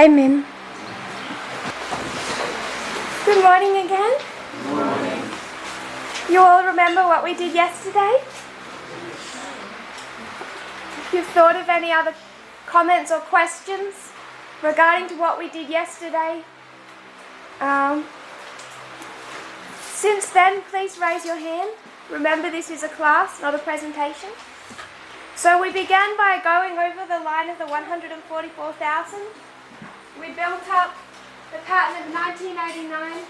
Amen. Good morning again. Good morning. You all remember what we did yesterday? If you've thought of any other comments or questions regarding to what we did yesterday, since then, please raise your hand. Remember, this is a class, not a presentation. So we began by going over the line of the 144,000. We built up the pattern of 1989,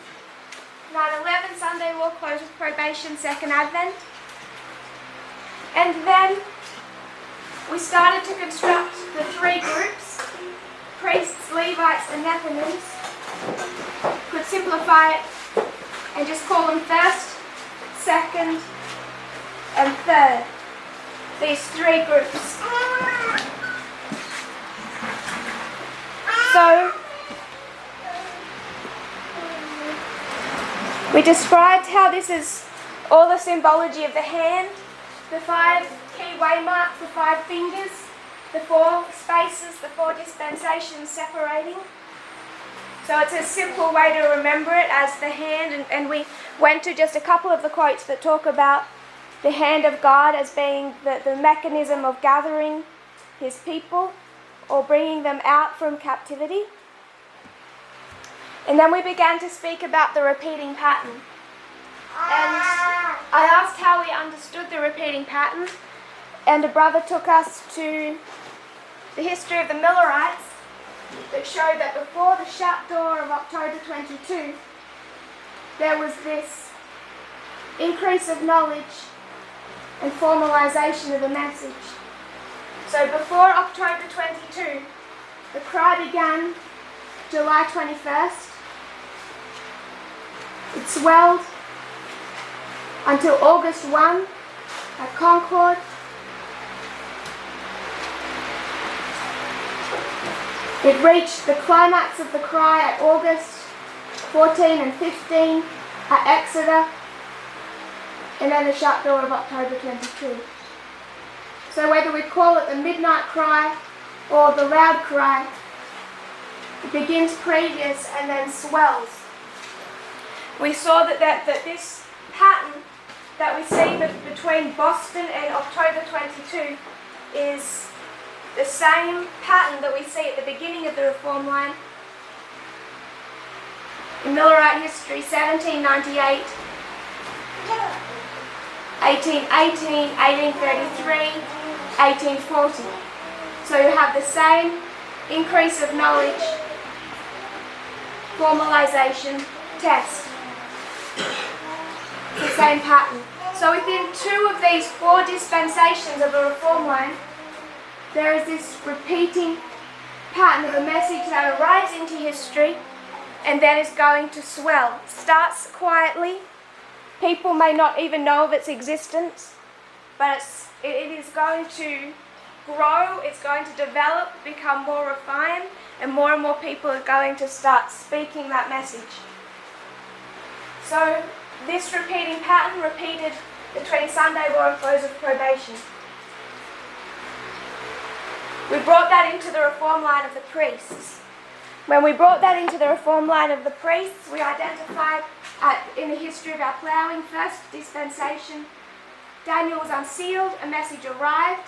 9/11, Sunday law, close with probation, second advent. And then we started to construct the three groups, priests, Levites and Nethinims. Could simplify it and just call them first, second and third. These three groups. So we described how this is all the symbology of the hand, the 5 key waymarks, the 5 fingers, the 4 spaces, the 4 dispensations separating. So it's a simple way to remember it as the hand, and we went to just a couple of the quotes that talk about the hand of God as being the mechanism of gathering his people or bringing them out from captivity. And then we began to speak about the repeating pattern. And I asked how we understood the repeating pattern, and a brother took us to the history of the Millerites that showed that before the shut door of October 22, there was this increase of knowledge and formalization of the message. So before October 22, the cry began July 21st. It swelled until August 1 at Concord. It reached the climax of the cry at August 14 and 15 at Exeter, and then the shut door of October 22. So whether we call it the midnight cry or the loud cry, it begins previous and then swells. We saw that this pattern that we see between Boston and October 22 is the same pattern that we see at the beginning of the Reform line in Millerite history, 1798, 1818, 1833, 1840. So you have the same increase of knowledge, formalization, test. The same pattern. So within 2 of these 4 dispensations of the Reform line, there is this repeating pattern of a message that arrives into history and then is going to swell. Starts quietly. People may not even know of its existence, but it is going to grow, it's going to develop, become more refined, and more people are going to start speaking that message. So this repeating pattern repeated between Sunday law and close of probation. We brought that into the Reform line of the priests. When we brought that into the Reform line of the priests, we identified in the history of our ploughing, first dispensation, Daniel was unsealed, a message arrived,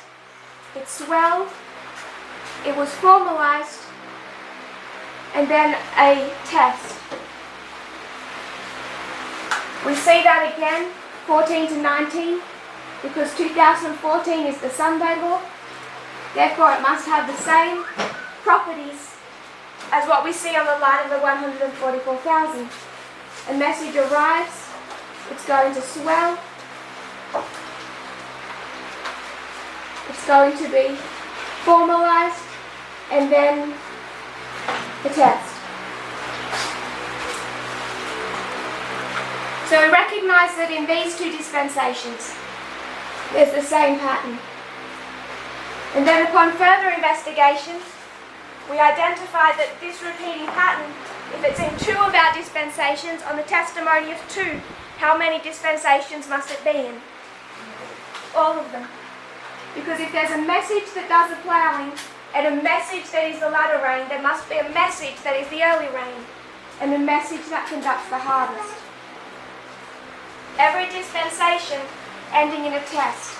it swelled, it was formalized, and then a test. We see that again, 14 to 19, because 2014 is the Sunday law. Therefore, it must have the same properties as what we see on the line of the 144,000. A message arrives, it's going to swell, it's going to be formalized, and then the test. So we recognize that in these 2 dispensations, there's the same pattern. And then upon further investigation, we identified that this repeating pattern, if it's in 2 of our dispensations, on the testimony of 2, how many dispensations must it be in? All of them. Because if there's a message that does the ploughing, And a message that is the latter rain, there must be a message that is the early rain, and a message that conducts the harvest. Every dispensation ending in a test.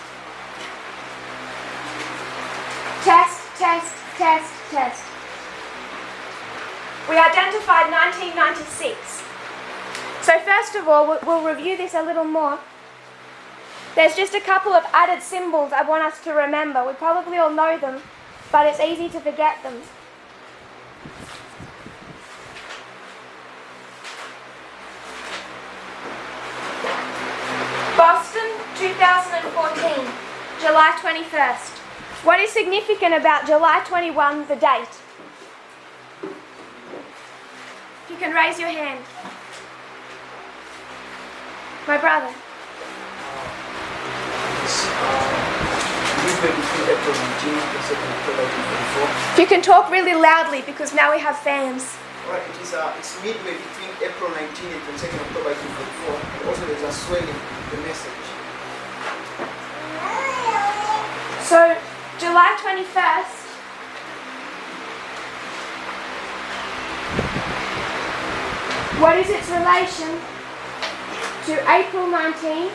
Test, test, test, test. We identified 1996. So first of all, we'll review this a little more. There's just a couple of added symbols I want us to remember. We probably all know them, but it's easy to forget them. Boston, 2014, July 21st. What is significant about July 21, the date? If you can raise your hand. My brother. If you can talk really loudly, because now we have fans. Right, it's midway between April 19 and 22nd October 1944. And also there's a swelling in the message. So, July 21st. What is its relation to April 19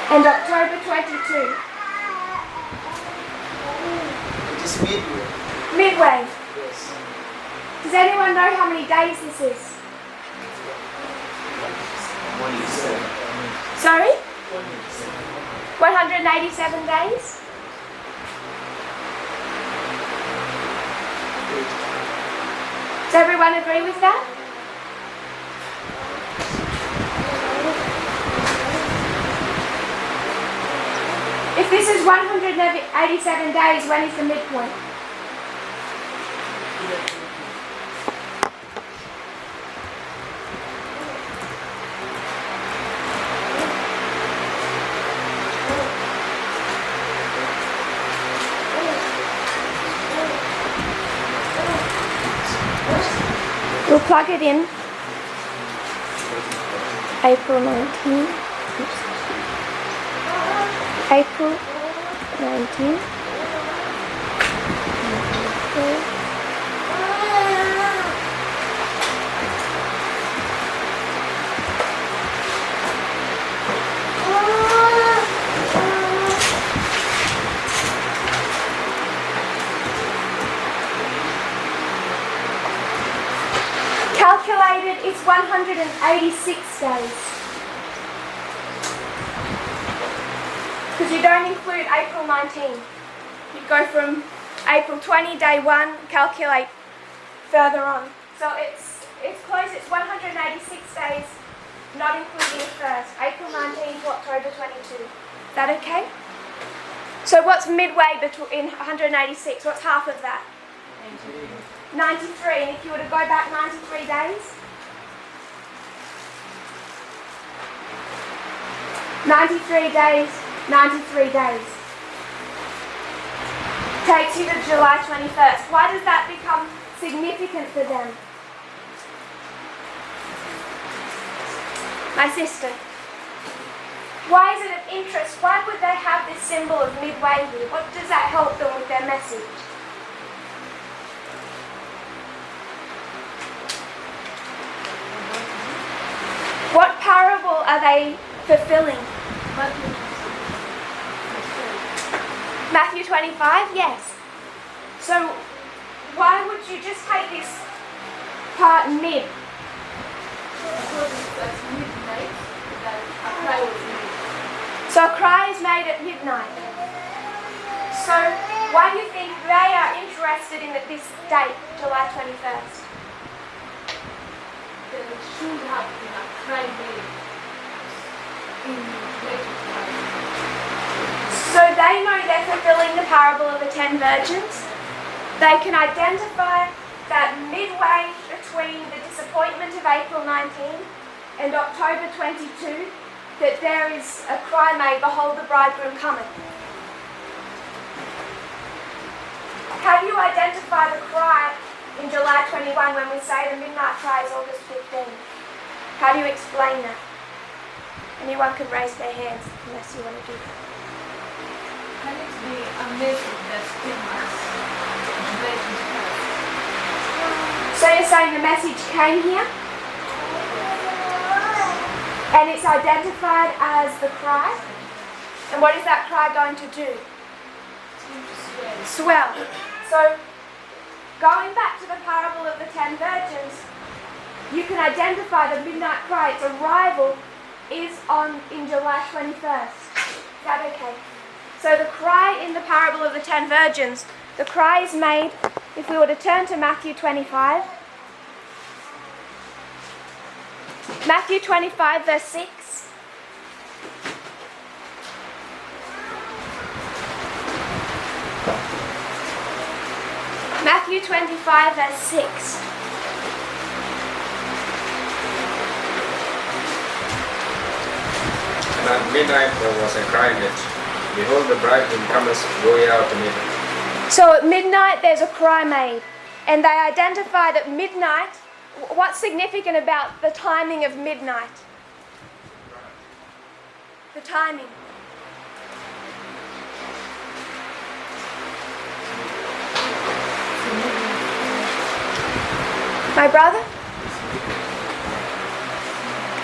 and October 22? It is midway. Midway. Yes. Does anyone know how many days this is? 187. Sorry? 187 days? Does everyone agree with that? If this is 187 days, when is the midpoint? We'll plug it in. April 19. April 19. Calculated, it's 186 days. Because you don't include April 19. You go from April 20, day 1, calculate further on. So it's close, it's 186 days, not including the first, April 19 to October 22. Is that okay? So what's midway between 186? What's half of that? 93, and if you were to go back 93 days? 93 days, 93 days. Takes you to July 21st. Why does that become significant for them? My sister. Why is it of interest? Why would they have this symbol of midway here? What does that help them with their message? What parable are they fulfilling? Matthew 25? Yes. So, why would you just take this part mid? So a cry is made at midnight. So, why do you think they are interested in this date, July 21st? So they know they're fulfilling the parable of the 10 virgins. They can identify that midway between the disappointment of April 19 and October 22, that there is a cry made, "Behold, the bridegroom cometh." How do you identify the cry in July 21 when we say the midnight cry is August 15? How do you explain that? Anyone can raise their hands unless you want to do that. Can it be a myth that stigmas related to her? So you're saying the message came here? And it's identified as the cry? And what is that cry going to do? Swell. So, going back to the parable of the 10 virgins, you can identify the midnight cry. Its arrival is in July 21st. Is that okay? So the cry in the parable of the 10 virgins, the cry is made, if we were to turn to Matthew 25. Matthew 25 verse 6. Matthew 25 verse 6. And at midnight there was a cry that, Behold, the bridegroom cometh, go ye out to meet him. So at midnight there's a cry made, and they identify that midnight. What's significant about the timing of midnight? The timing. My brother?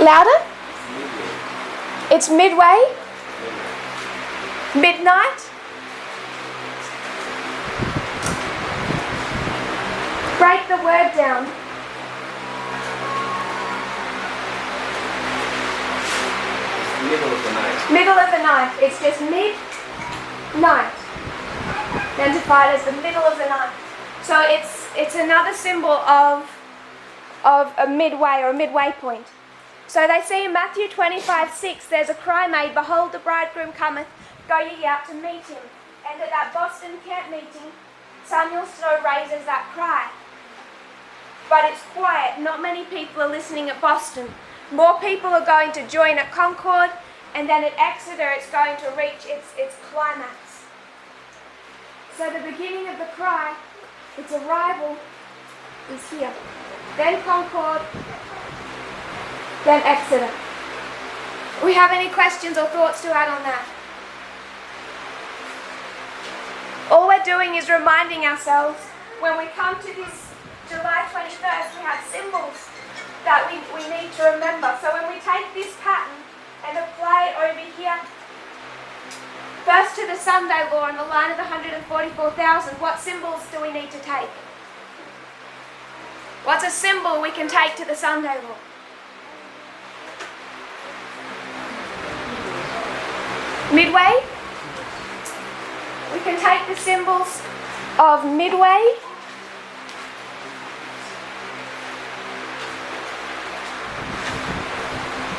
Louder? It's midway? Midnight? Break the word down. Middle of the night. Middle of the night. It's just midnight. Identified as the middle of the night. So it's another symbol of a midway or a midway point. So they see in Matthew 25:6 there's a cry made, Behold, the bridegroom cometh, go ye out to meet him. And at that Boston camp meeting, Samuel Snow raises that cry. But it's quiet. Not many people are listening at Boston. More people are going to join at Concord, and then at Exeter it's going to reach its climax. So the beginning of the cry, its arrival, is here. Then Concord, then Exeter. We have any questions or thoughts to add on that? All we're doing is reminding ourselves when we come to this July 21st, we have symbols that we need to remember. So when we take this pattern and apply it over here, first to the Sunday law and the line of the 144,000, what symbols do we need to take? What's a symbol we can take to the Sunday law? Midway? We can take the symbols of midway,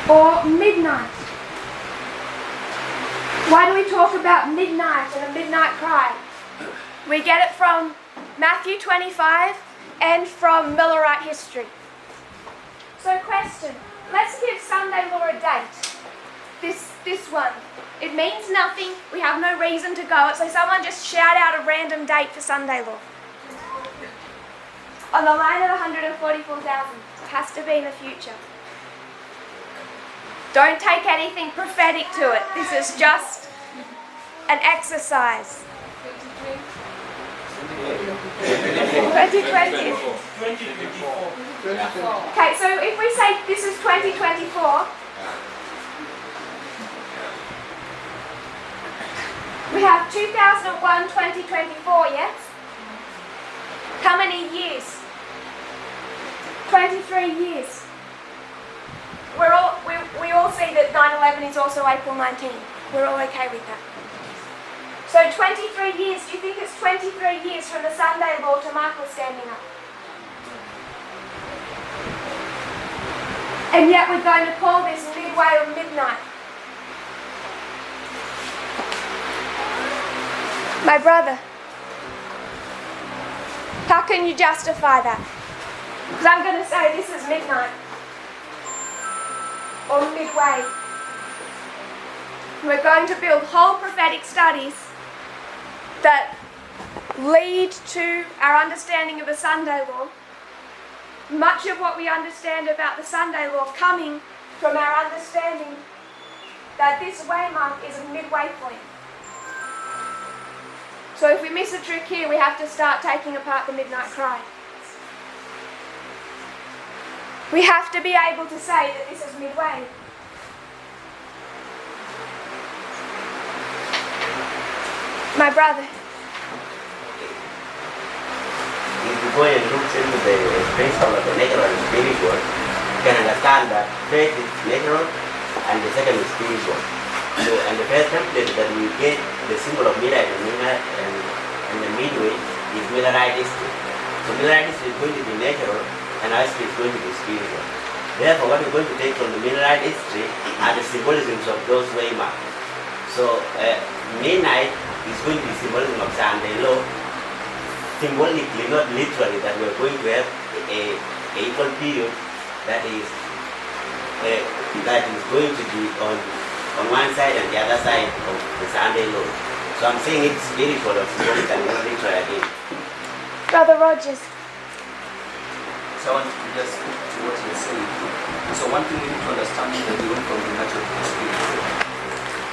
or midnight. Why do we talk about midnight and a midnight cry? We get it from Matthew 25 and from Millerite history. So question, let's give Sunday law a date. This one. It means nothing. We have no reason to go it. So someone just shout out a random date for Sunday law. On the line of 144,000. It has to be in the future. Don't take anything prophetic to it. This is just an exercise. 2020. Okay, so if we say this is 2024, we have 2001, 2024, yes? How many years? 23 years. We all see that 9/11 is also April 19. We're all okay with that. So 23 years, do you think it's 23 years from the Sunday law to Michael standing up? And yet we're going to call this midway or midnight. My brother, how can you justify that? Because I'm going to say this is midnight. Or midway. We're going to build whole prophetic studies that lead to our understanding of the Sunday law. Much of what we understand about the Sunday law coming from our understanding that this waymark is a midway point. So if we miss a trick here, we have to start taking apart the midnight cry. We have to be able to say that this is midway. My brother. If you go and look into the principle of the natural and spiritual, you can understand that faith is natural and the second is spiritual. So, and the first template that we get the symbol of Millerite and the midway is Millerite history. So Millerite history is going to be natural and our history is going to be spiritual. Therefore, what we're going to take from the Millerite history are the symbolisms of those waymarks. So midnight is going to be symbolism of Sunday law, symbolically, not literally, that we're going to have a equal period that is going to be on one side and the other side of the Sunday law. So I'm saying it's spiritual or symbolic and not literal again. Brother Rogers. So I want to just to what you're saying. So one thing we need to understand is that we went from the natural to the spiritual.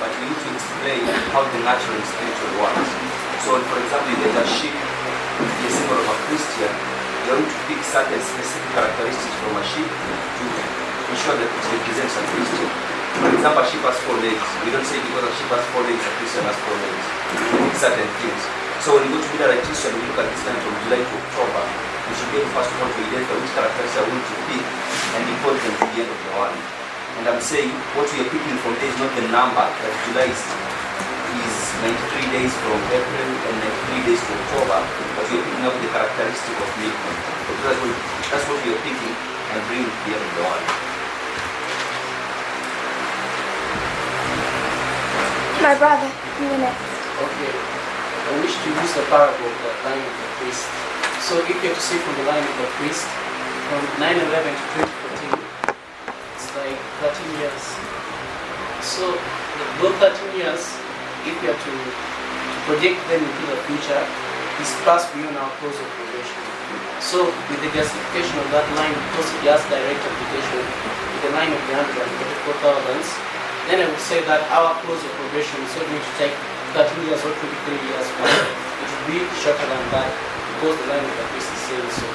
But we need to explain how the natural and spiritual works. So for example, you get a sheep, the symbol of a Christian, you're going to pick certain specific characteristics from a sheep to ensure that it represents a Christian. For example, a sheep has 4 legs. We don't say because a sheep has 4 legs, a Christian has 4 legs. We pick certain things. So when you go to be a Christian, we look at this time from July to October. We should be able first of all to identify which characteristics are going to pick and deport them to the end of the one. And I'm saying what we are picking from there is not the number, that July is 93 days from April and 93 days to October, but we are picking up the characteristic of midnight. That's what we are picking and bringing to the end of the one. My brother, you were next. Okay. I wish to use the parable of the line of the priest. So if you have to see from the line of the priest, from 9/11 to 2014, it's like 13 years. So those 13 years, if you have to project them into the future, is passed beyond our close of probation. So with the justification of that line, because it has direct application with the line of the 144,000, then I would say that our close of probation is not going to take 13 years or 23 years, but it would be shorter than that because the line of the priest is saying so.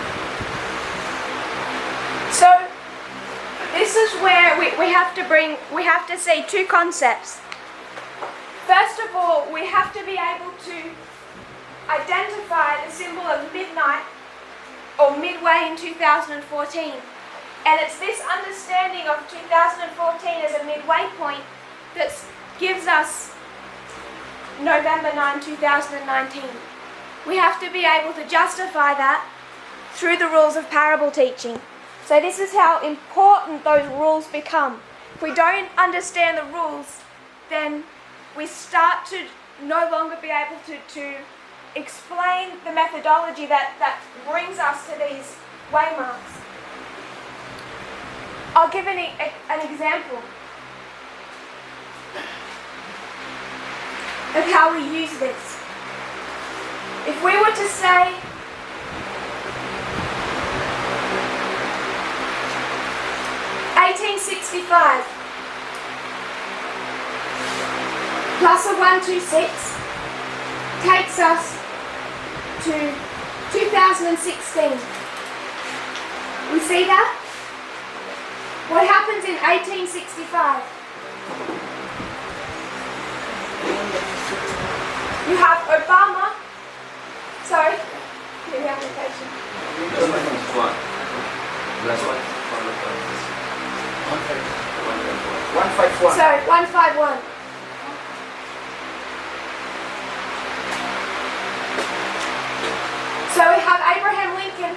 So this is where we have to see two concepts. First of all, we have to be able to identify the symbol of midnight or midway in 2014. And it's this understanding of 2014 as a midway point that gives us November 9, 2019. We have to be able to justify that through the rules of parable teaching. So this is how important those rules become. If we don't understand the rules, then we start to no longer be able to explain the methodology that brings us to these waymarks. I'll give an example of how we use this. If we were to say $1865 plus a 126 takes us to 2016. We see that? What happens in 1865? You have Obama. Sorry, give me the application. Sorry, 151. So we have Abraham Lincoln.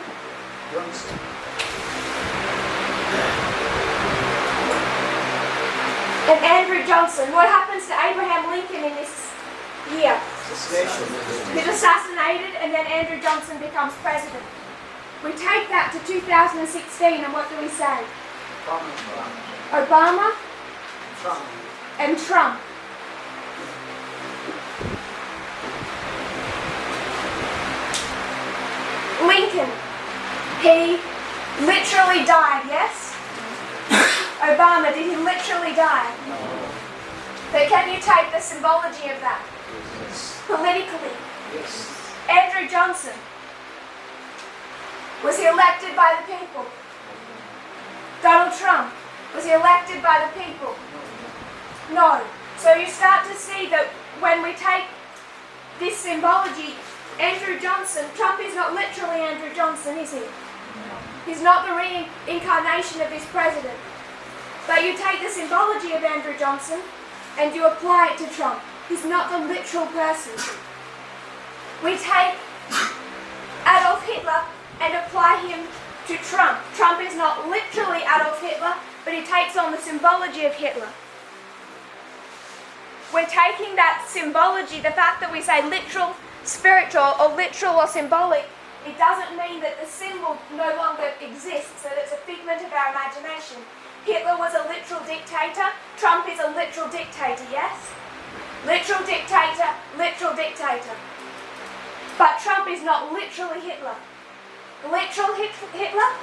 And Andrew Johnson. What happens to Abraham Lincoln in this year? He's assassinated, and then Andrew Johnson becomes president. We take that to 2016, and what do we say? Obama and Trump. Lincoln, he literally died, yes? Obama, did he literally die? So can you take the symbology of that? Politically, Yes. Andrew Johnson. Was he elected by the people? Donald Trump. Was he elected by the people? No. So you start to see that when we take this symbology, Andrew Johnson, Trump is not literally Andrew Johnson, is he? He's not the reincarnation of this president. But you take the symbology of Andrew Johnson and you apply it to Trump. He's not the literal person. We take Adolf Hitler and apply him to Trump. Trump is not literally Adolf Hitler, but he takes on the symbology of Hitler. We're taking that symbology, the fact that we say literal, spiritual, or literal or symbolic, it doesn't mean that the symbol no longer exists, that it's a figment of our imagination. Hitler was a literal dictator. Trump is a literal dictator, yes? Literal dictator, literal dictator. But Trump is not literally Hitler. Literal Hitler,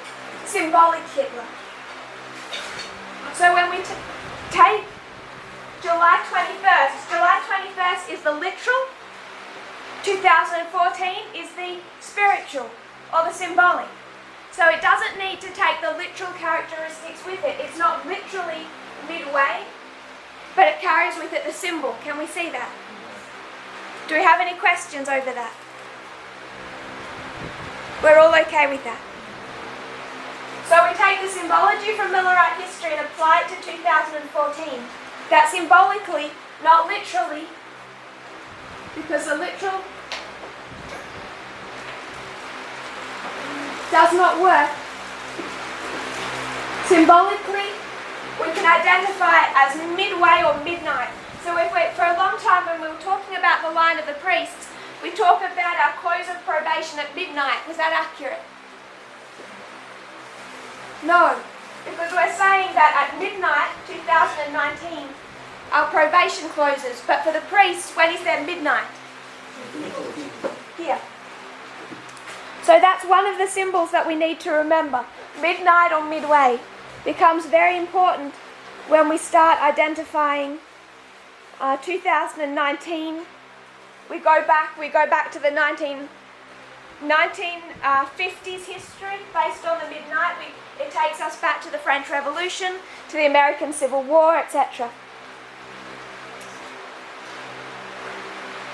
symbolic Hitler. So when we take July 21st is the literal, 2014 is the spiritual or the symbolic. So it doesn't need to take the literal characteristics with it. It's not literally midway, but it carries with it the symbol. Can we see that? Do we have any questions over that? We're all okay with that. So we take the symbology from Millerite history and apply it to 2014. That symbolically, not literally, because the literal does not work. Symbolically, we can identify it as midway or midnight. So for a long time when we were talking about the line of the priests, we talk about our close of probation at midnight. Was that accurate? No, because we're saying that at midnight, 2019, our probation closes. But for the priests, when is their midnight? Here. So that's one of the symbols that we need to remember. Midnight or midway becomes very important when we start identifying 2019. We go back to the 1950s history based on the midnight. It takes us back to the French Revolution, to the American Civil War, etc.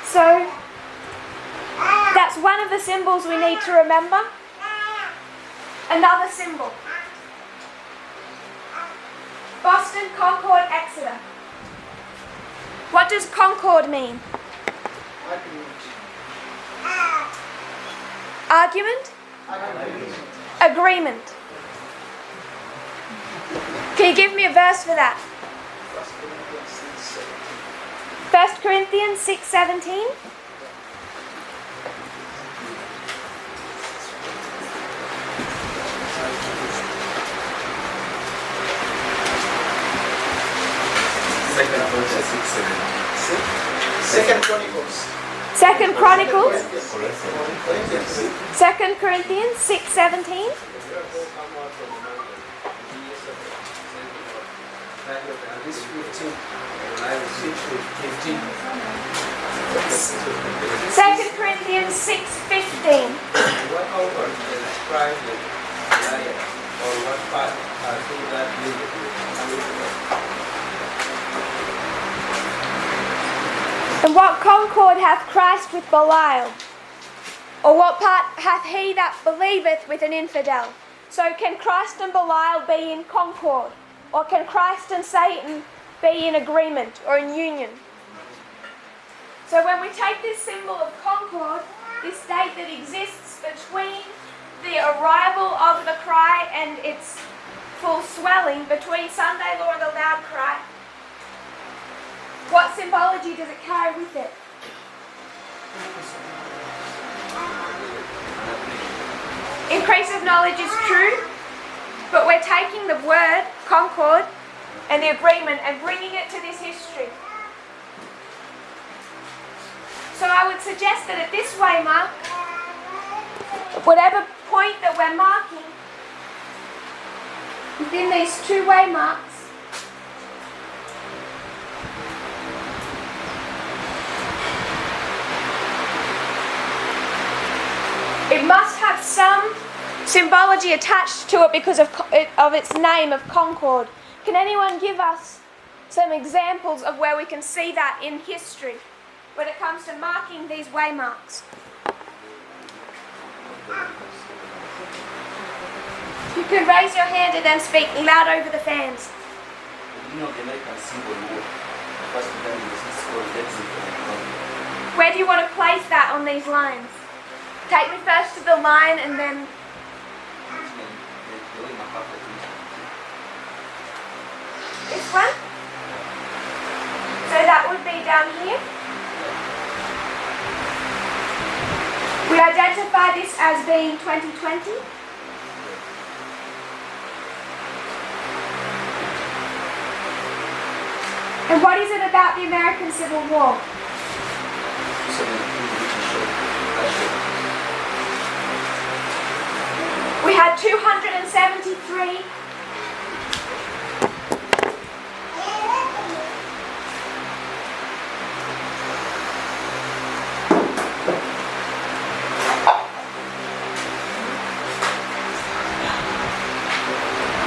So that's one of the symbols we need to remember. Another symbol. Boston, Concord, Exeter. What does Concord mean? Argument? Agreement. Can you give me a verse for that? 1 Corinthians 6:17. Second Chronicles. 2 Chronicles. Corinthians. 2 Corinthians 6:17. This 15. 15. 2 Corinthians 6:15. What comfort is described in Isaiah, or what part do that mean? And what concord hath Christ with Belial? Or what part hath he that believeth with an infidel? So can Christ and Belial be in concord? Or can Christ and Satan be in agreement or in union? So when we take this symbol of concord, this state that exists between the arrival of the cry and its full swelling, between Sunday law and the loud cry, what symbology does it carry with it? Increase of knowledge is true, but we're taking the word concord and the agreement and bringing it to this history. So I would suggest that at this way mark, whatever point that we're marking, within these two-way marks, It must have some symbology attached to it because of its name of Concord. Can anyone give us some examples of where we can see that in history when it comes to marking these waymarks? You can raise your hand and then speak loud over the fans. You know the American Civil War. First time was called Lexington. Where do you want to place that on these lines? Take me first to the line and then... The way my papa did. This one? So that would be down here. We identify this as being 2020. And what is it about the American Civil War? We had 273.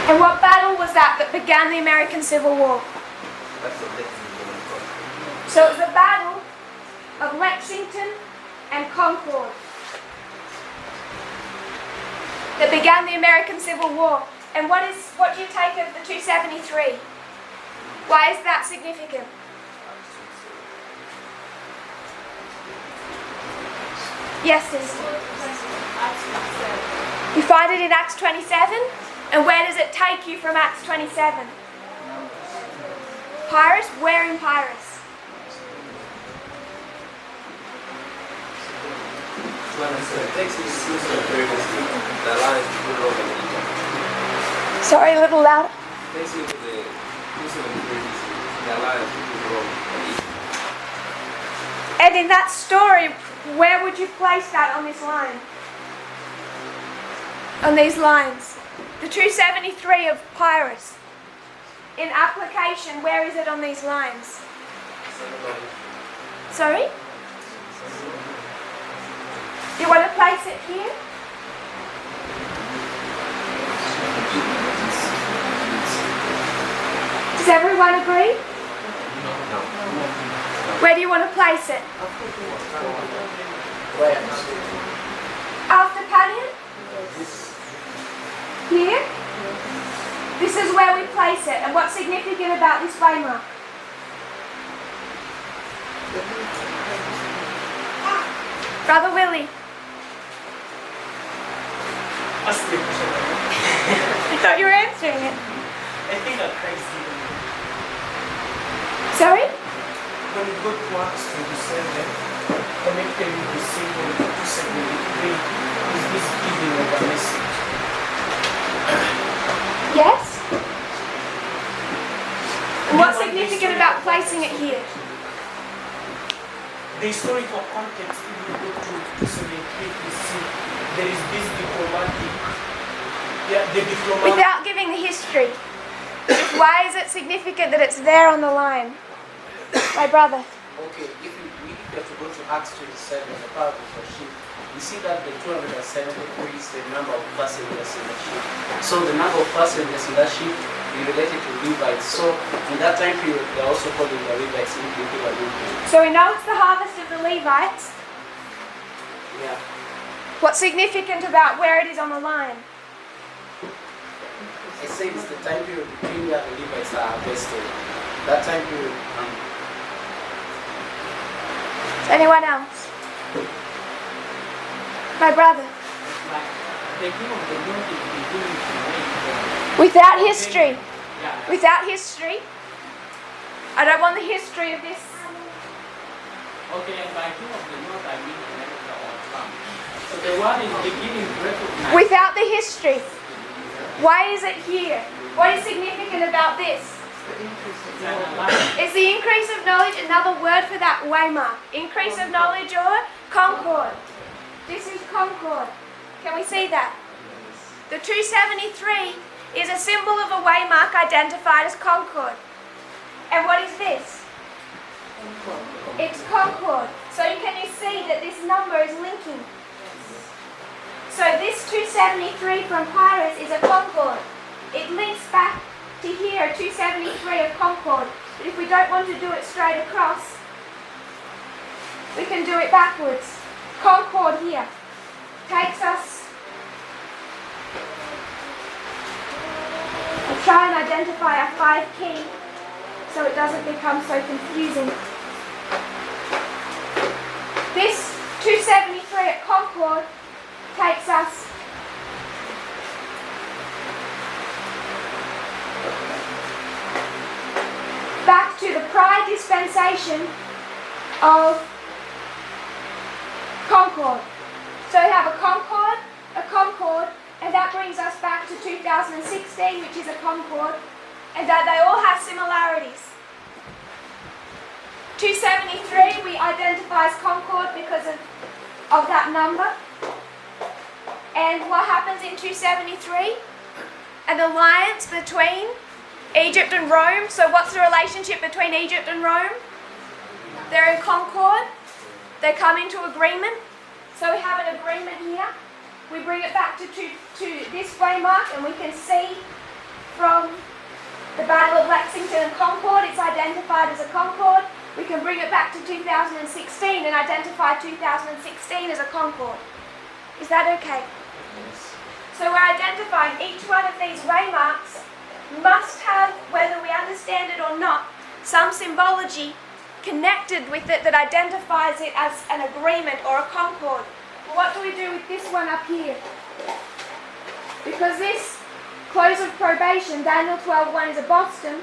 And what battle was that began the American Civil War? That's the Lexington. So it was the battle of Lexington and Concord that began the American Civil War. And what do you take of the 273? Why is that significant? Yes, Tess. You find it in Acts 27? And where does it take you from Acts 27? Pyrrhus? Where in Pyrrhus? Sorry, a little louder. And in that story, where would you place that on this line? On these lines? The 273 of Pyrrhus. In application, where is it on these lines? Sorry? You want to place it here? Does everyone agree? No. Where do you want to place it? After Panion? Here? This is where we place it. And what's significant about this waymark? Brother Willie. Ask the question. I thought you were answering it. I think that Christ even Sorry? when you go to Acts 27, connected with the symbol of 273 is this giving of a message. Yes? And what's significant about placing it here? The historical context, if you go to 273, you see there is this diplomatic, the diplomatic. Without giving the history. Why is it significant that it's there on the line? My brother. Okay, if you have to go to Acts 27, the parable of the sheep, you see that the 273 is the number of passengers in the ship. So the number of passengers in that ship is related to Levites. So in that time period, they're also calling the Levites including the Levites. So we know it's the harvest of the Levites. Yeah. What's significant about where it is on the line? I say it's the time period between where the Levites are harvested. That time period. Anyone else? My brother. Without history. Without history. I don't want the history of this. Okay, and by King of the North, I mean America or Trump. So the one is beginning to recognize. Without the history. Why is it here? What is significant about this? Is the increase of knowledge another word for that waymark? Increase of knowledge or concord? This is concord. Can we see that? The 273 is a symbol of a waymark identified as concord. And what is this? It's concord. So can you see that this number is linking? So this 273 from Pyrus is a concord. It links back to here, 273 of concord. But if we don't want to do it straight across, we can do it backwards. Concord here takes us. I'll try and identify our 5 key so it doesn't become so confusing. This 273 at concord takes us back to the prior dispensation of concord. So we have a concord, and that brings us back to 2016, which is a concord, and that they all have similarities. 273 we identify as concord because of that number. And what happens in 273? An alliance between Egypt and Rome. So what's the relationship between Egypt and Rome? They're in concord. They come into agreement. So we have an agreement here. We bring it back to this waymark, and we can see from the Battle of Lexington and Concord, it's identified as a concord. We can bring it back to 2016 and identify 2016 as a concord. Is that okay? Yes. So we're identifying each one of these waymarks must have, whether we understand it or not, some symbology connected with it that identifies it as an agreement or a concord. Well, what do we do with this one up here? Because this close of probation, Daniel 12:1 is a Boston,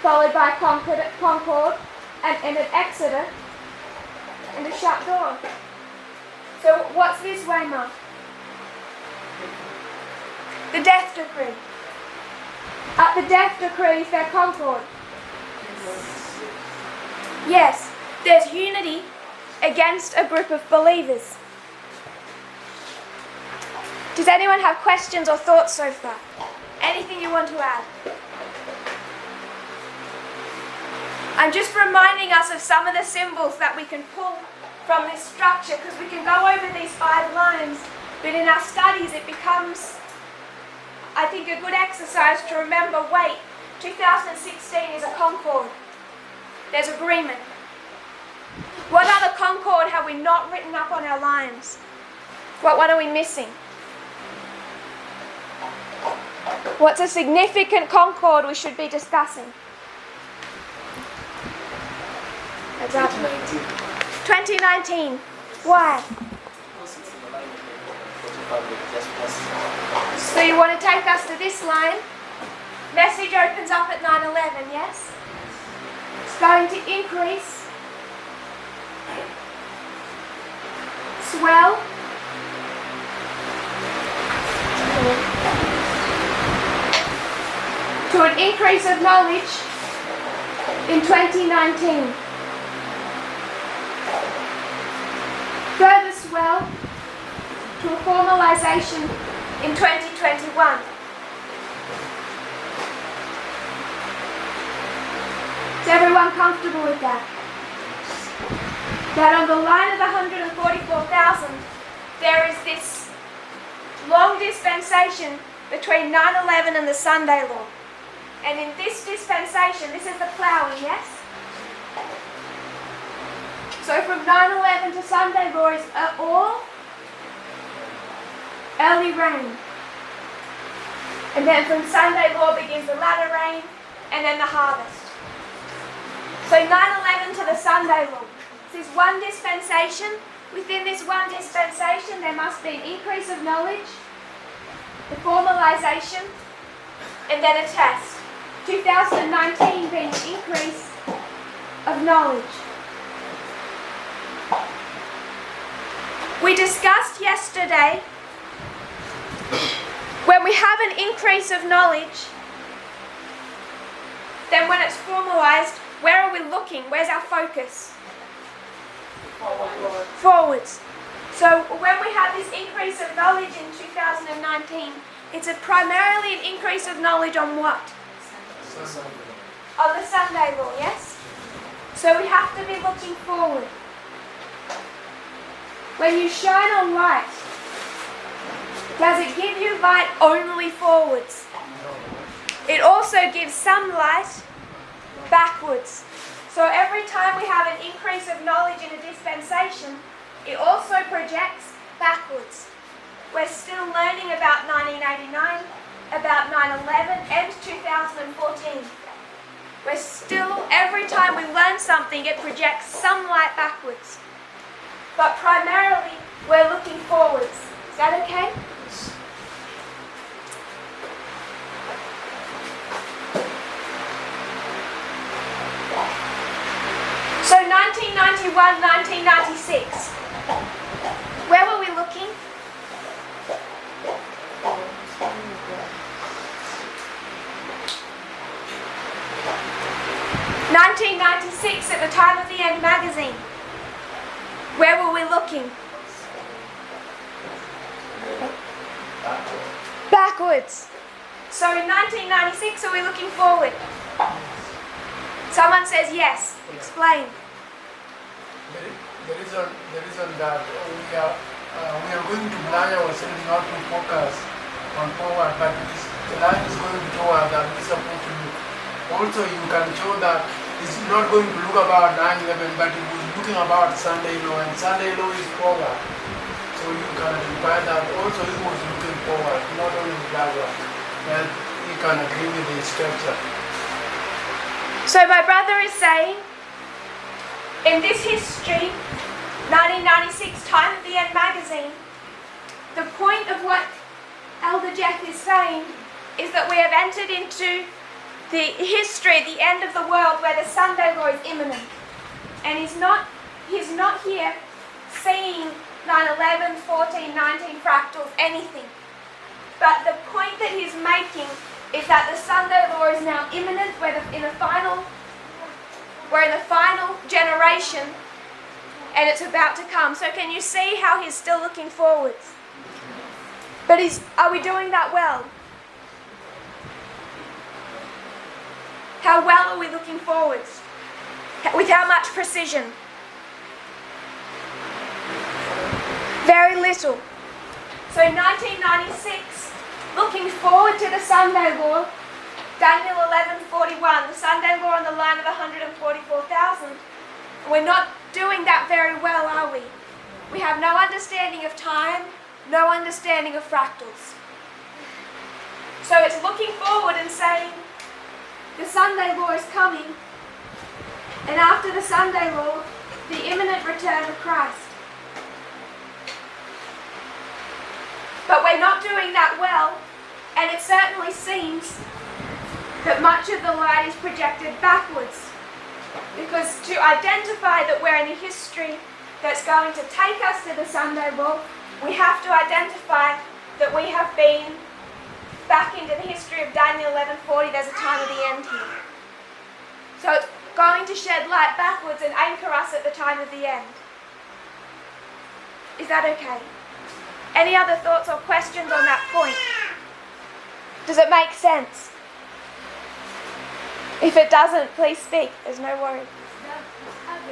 followed by Concord, and an Exeter, and a shut door. So what's this waymark? The death decree. At the death decree is there concord? Yes, there's unity against a group of believers. Does anyone have questions or thoughts so far? Anything you want to add? I'm just reminding us of some of the symbols that we can pull from this structure, because we can go over these 5 lines, but in our studies it becomes, I think, a good exercise to remember, wait, 2016 is a concord. There's agreement. What other concord have we not written up on our lines? What one are we missing? What's a significant concord we should be discussing? 2019. Why? So you want to take us to this line? Message opens up at 9:11, yes? It's going to increase, swell, to an increase of knowledge in 2019. Further swell to a formalization in 2021. Is everyone comfortable with that? That on the line of the 144,000, there is this long dispensation between 9/11 and the Sunday law. And in this dispensation, this is the plowing, yes? So from 9/11 to Sunday law is all early rain. And then from Sunday law begins the latter rain, and then the harvest. So 9/11 to the Sunday law. This is one dispensation. Within this one dispensation, there must be an increase of knowledge, the formalization, and then a test. 2019 being an increase of knowledge. We discussed yesterday, when we have an increase of knowledge, then when it's formalized, where are we looking? Where's our focus? Forwards. So when we have this increase of knowledge in 2019, it's primarily an increase of knowledge on what? On the Sunday law, yes? So we have to be looking forward. When you shine on light, Does it give you light only forwards? It also gives some light backwards. So every time we have an increase of knowledge in a dispensation, it also projects backwards. We're still learning about 1989, about 9/11 and 2014. We're still, every time we learn something, it projects some light backwards. But primarily, we're looking forwards. Is that okay? So 1991, 1996. Where were we looking? (1996) at the time of the End magazine. Where were we looking? Backwards. So in 1996, are we looking forward? Someone says yes. Explain. The reason that we are going to plan ourselves not to focus on forward, but the line is going to toward that we are supposed to look. Also, you can show that it's not going to look about 9/11, but it was looking about Sunday law, and Sunday law is forward. So you can identify that also he was looking forward, not only backward. That you can agree with the structure. So my brother is saying, in this history, 1996, time of the End magazine, the point of what Elder Jeff is saying is that we have entered into the history, the end of the world, where the Sunday law is imminent. And he's not here seeing 9/11, 14, 19 fractals, anything. But the point that he's making is that the Sunday law is now imminent. We're in the final generation, and it's about to come. So can you see how he's still looking forwards? But are we doing that well? How well are we looking forwards? With how much precision? Very little. So 1996, looking forward to the Sunday law, Daniel 11:41, the Sunday law on the line of 144,000. We're not doing that very well, are we? We have no understanding of time, no understanding of fractals. So it's looking forward and saying, the Sunday law is coming, and after the Sunday law, the imminent return of Christ. But we're not doing that well, and it certainly seems that much of the light is projected backwards. Because to identify that we're in a history that's going to take us to the Sunday law, we have to identify that we have been back into the history of Daniel 11:40, there's a time of the end here. So it's going to shed light backwards and anchor us at the time of the end. Is that okay? Any other thoughts or questions on that point? Does it make sense? If it doesn't, please speak. There's no worry. How is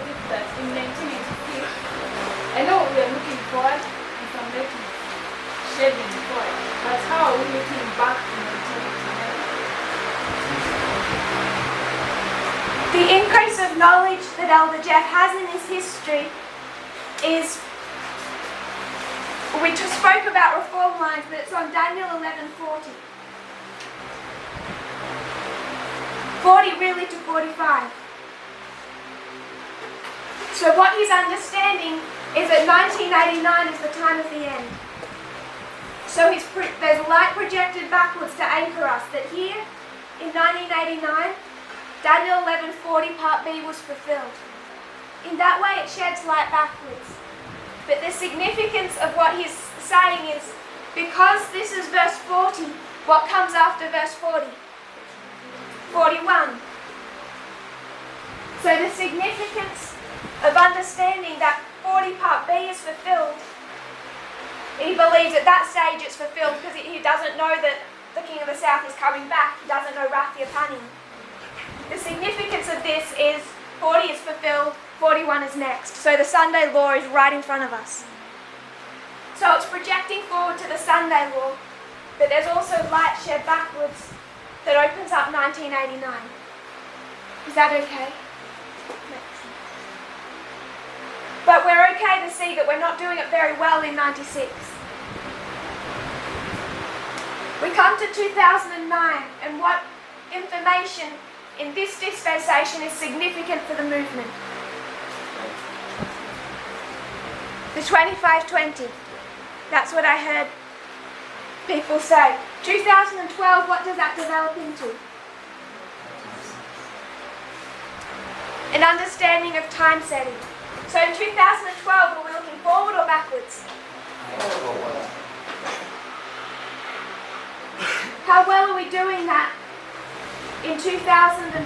it that in 1986, I know we are looking forward and some making shedding forward, but how are we looking back to 1989? The increase of knowledge that Elder Jeff has in his history is, we just spoke about reform lines, but it's on Daniel 11:40. 40 really to 45. So what he's understanding is that 1989 is the time of the end. So there's light projected backwards to anchor us that here in 1989, Daniel 11:40 part B was fulfilled. In that way it sheds light backwards. But the significance of what he's saying is, because this is verse 40, what comes after verse 40? 41. So the significance of understanding that 40 part B is fulfilled, he believes at that stage it's fulfilled because he doesn't know that the King of the South is coming back. He doesn't know Raphia Panim. The significance of this is 40 is fulfilled, 41 is next. So the Sunday law is right in front of us. So it's projecting forward to the Sunday law, but there's also light shed backwards that opens up 1989. Is that okay? But we're okay to see that we're not doing it very well in 96. We come to 2009, and what information in this dispensation is significant for the movement? The 2520. That's what I heard people say. 2012, what does that develop into? An understanding of time setting. So in 2012, are we looking forward or backwards? How well are we doing that in 2012?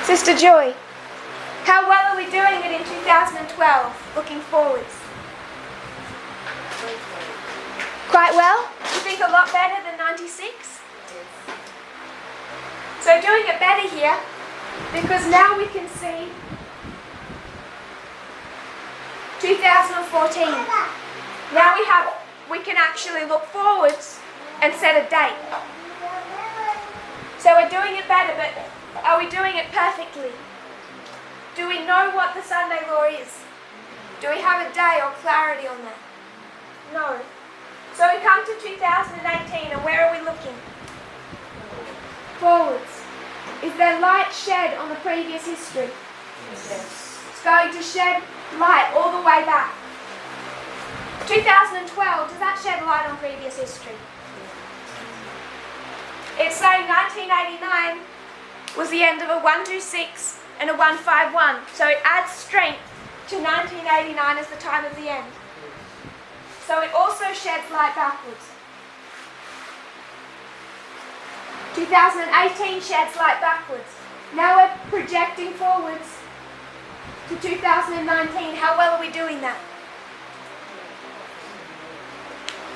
Sister Joy, how well are we doing it in 2012, looking forwards? Quite well? You think a lot better than 96? So doing it better here, because now we can see 2014. Now we can actually look forwards and set a date. So we're doing it better, but are we doing it perfectly? Do we know what the Sunday law is? Do we have a day or clarity on that? No. So we come to 2018, and where are we looking? Forwards. Is there light shed on the previous history? Yes. It's going to shed light all the way back. 2012, does that shed light on previous history? It's saying 1989 was the end of a 126 and a 151. So it adds strength to 1989 as the time of the end. So it also sheds light backwards. 2018 sheds light backwards. Now we're projecting forwards to 2019. How well are we doing that?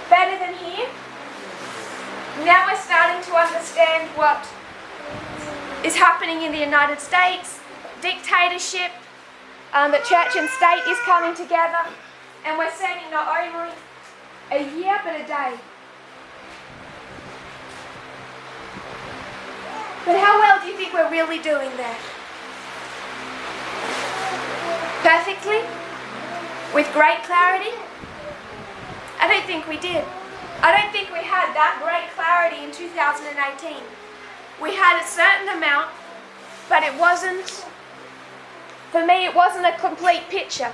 Better than here? Now we're starting to understand what is happening in the United States. Dictatorship, the church and state is coming together, and we're seeing not only a year but a day. But how well do you think we're really doing there? Perfectly? With great clarity? I don't think we did. I don't think we had that great clarity in 2018. We had a certain amount, but it wasn't, for me, it wasn't a complete picture.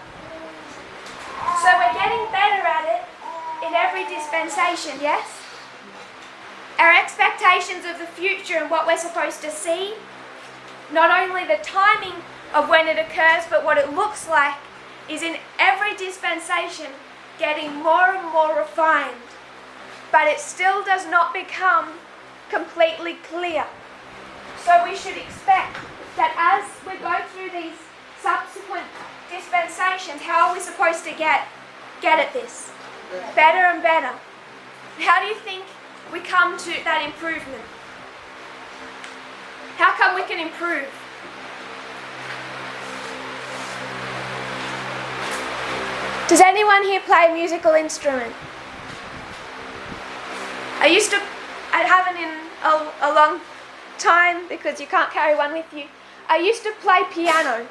So we're getting better at it in every dispensation, yes? Our expectations of the future and what we're supposed to see, not only the timing of when it occurs, but what it looks like, is in every dispensation getting more and more refined. But it still does not become completely clear. So we should expect that as we go through these subsequent dispensations, how are we supposed to get at this? Better and better. How do you think we come to that improvement? How come we can improve? Does anyone here play a musical instrument? I haven't in a long time because you can't carry one with you. I used to play piano.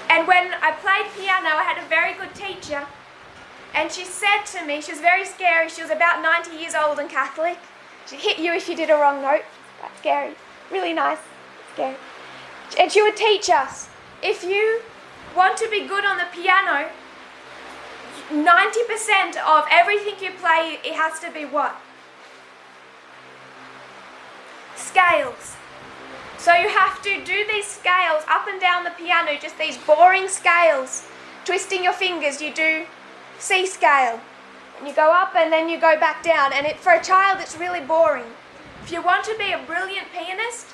And when I played piano, I had a very good teacher. And she said to me, she was very scary, she was about 90 years old and Catholic. She'd hit you if you did a wrong note. That's scary. Really nice. Scary. And she would teach us, if you want to be good on the piano, 90% of everything you play, it has to be what? Scales. So you have to do these scales up and down the piano, just these boring scales. Twisting your fingers, you do C scale. And you go up and then you go back down. And for a child, it's really boring. If you want to be a brilliant pianist,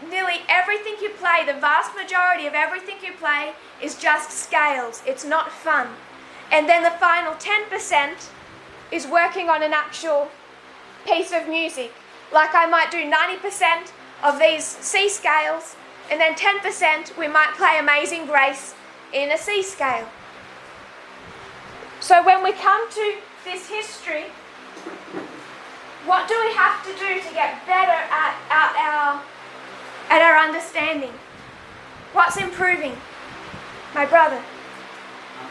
nearly everything you play, the vast majority of everything you play is just scales. It's not fun. And then the final 10% is working on an actual piece of music. Like I might do 90% of these C scales And then 10% we might play Amazing Grace in a C scale. So when we come to this history, what do we have to do to get better at our understanding? What's improving? My brother.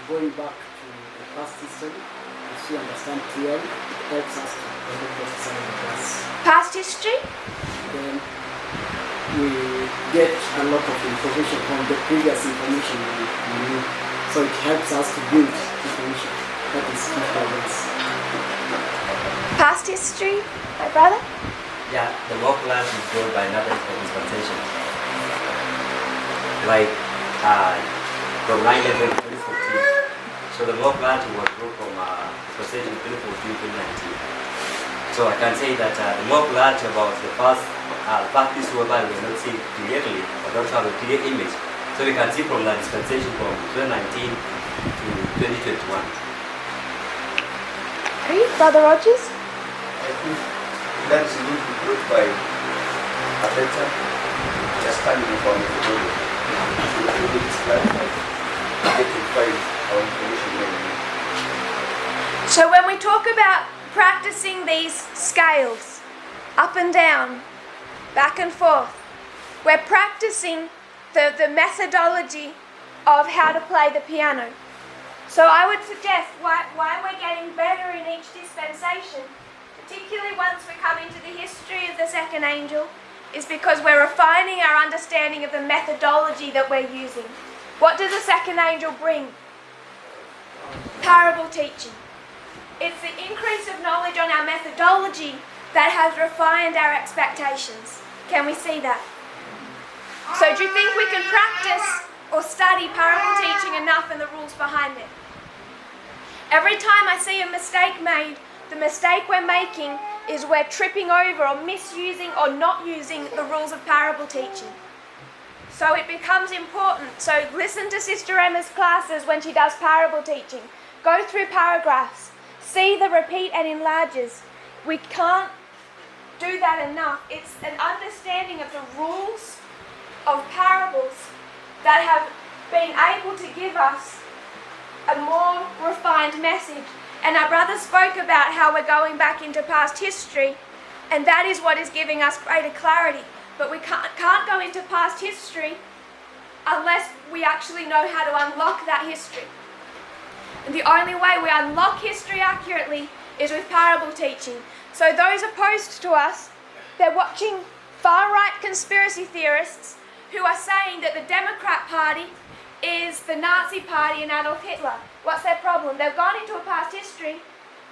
Going back to the past history, if we understand clearly, it helps us to process the class. Past history? Then we get a lot of information from the previous information we knew. So it helps us to build information that is key for us. Past history, my brother? Yeah, the mock class is built by another dispensation. Like from 9/11 to 2014. So the mock class was built from dispensation 2014 to 2019. So I can say that the mock class about the past history we will not see clearly, or don't have a clear image. So we can see from the dispensation from 2019 to 2021. Great, Brother Rogers? I think that is going to be brought by a better understanding of our methodology. So that we get clarified, we get to find our information where we need. So when we talk about practicing these scales, up and down, back and forth, we're practicing the methodology of how to play the piano. So I would suggest why we're getting better in each dispensation, particularly once we come into the history of the second angel, is because we're refining our understanding of the methodology that we're using. What does the second angel bring? Parable teaching. It's the increase of knowledge on our methodology that has refined our expectations. Can we see that? So do you think we can practice or study parable teaching enough and the rules behind it? Every time I see a mistake made, the mistake we're making is we're tripping over or misusing or not using the rules of parable teaching. So it becomes important. So listen to Sister Emma's classes when she does parable teaching. Go through paragraphs. See the repeat and enlarges. We can't do that enough. It's an understanding of the rules of parables that have been able to give us a more refined message. And our brother spoke about how we're going back into past history, and that is what is giving us greater clarity. But we can't go into past history unless we actually know how to unlock that history. And the only way we unlock history accurately is with parable teaching. So those opposed to us, they're watching far-right conspiracy theorists who are saying that the Democrat Party is the Nazi Party and Adolf Hitler. What's their problem? They've gone into a past history,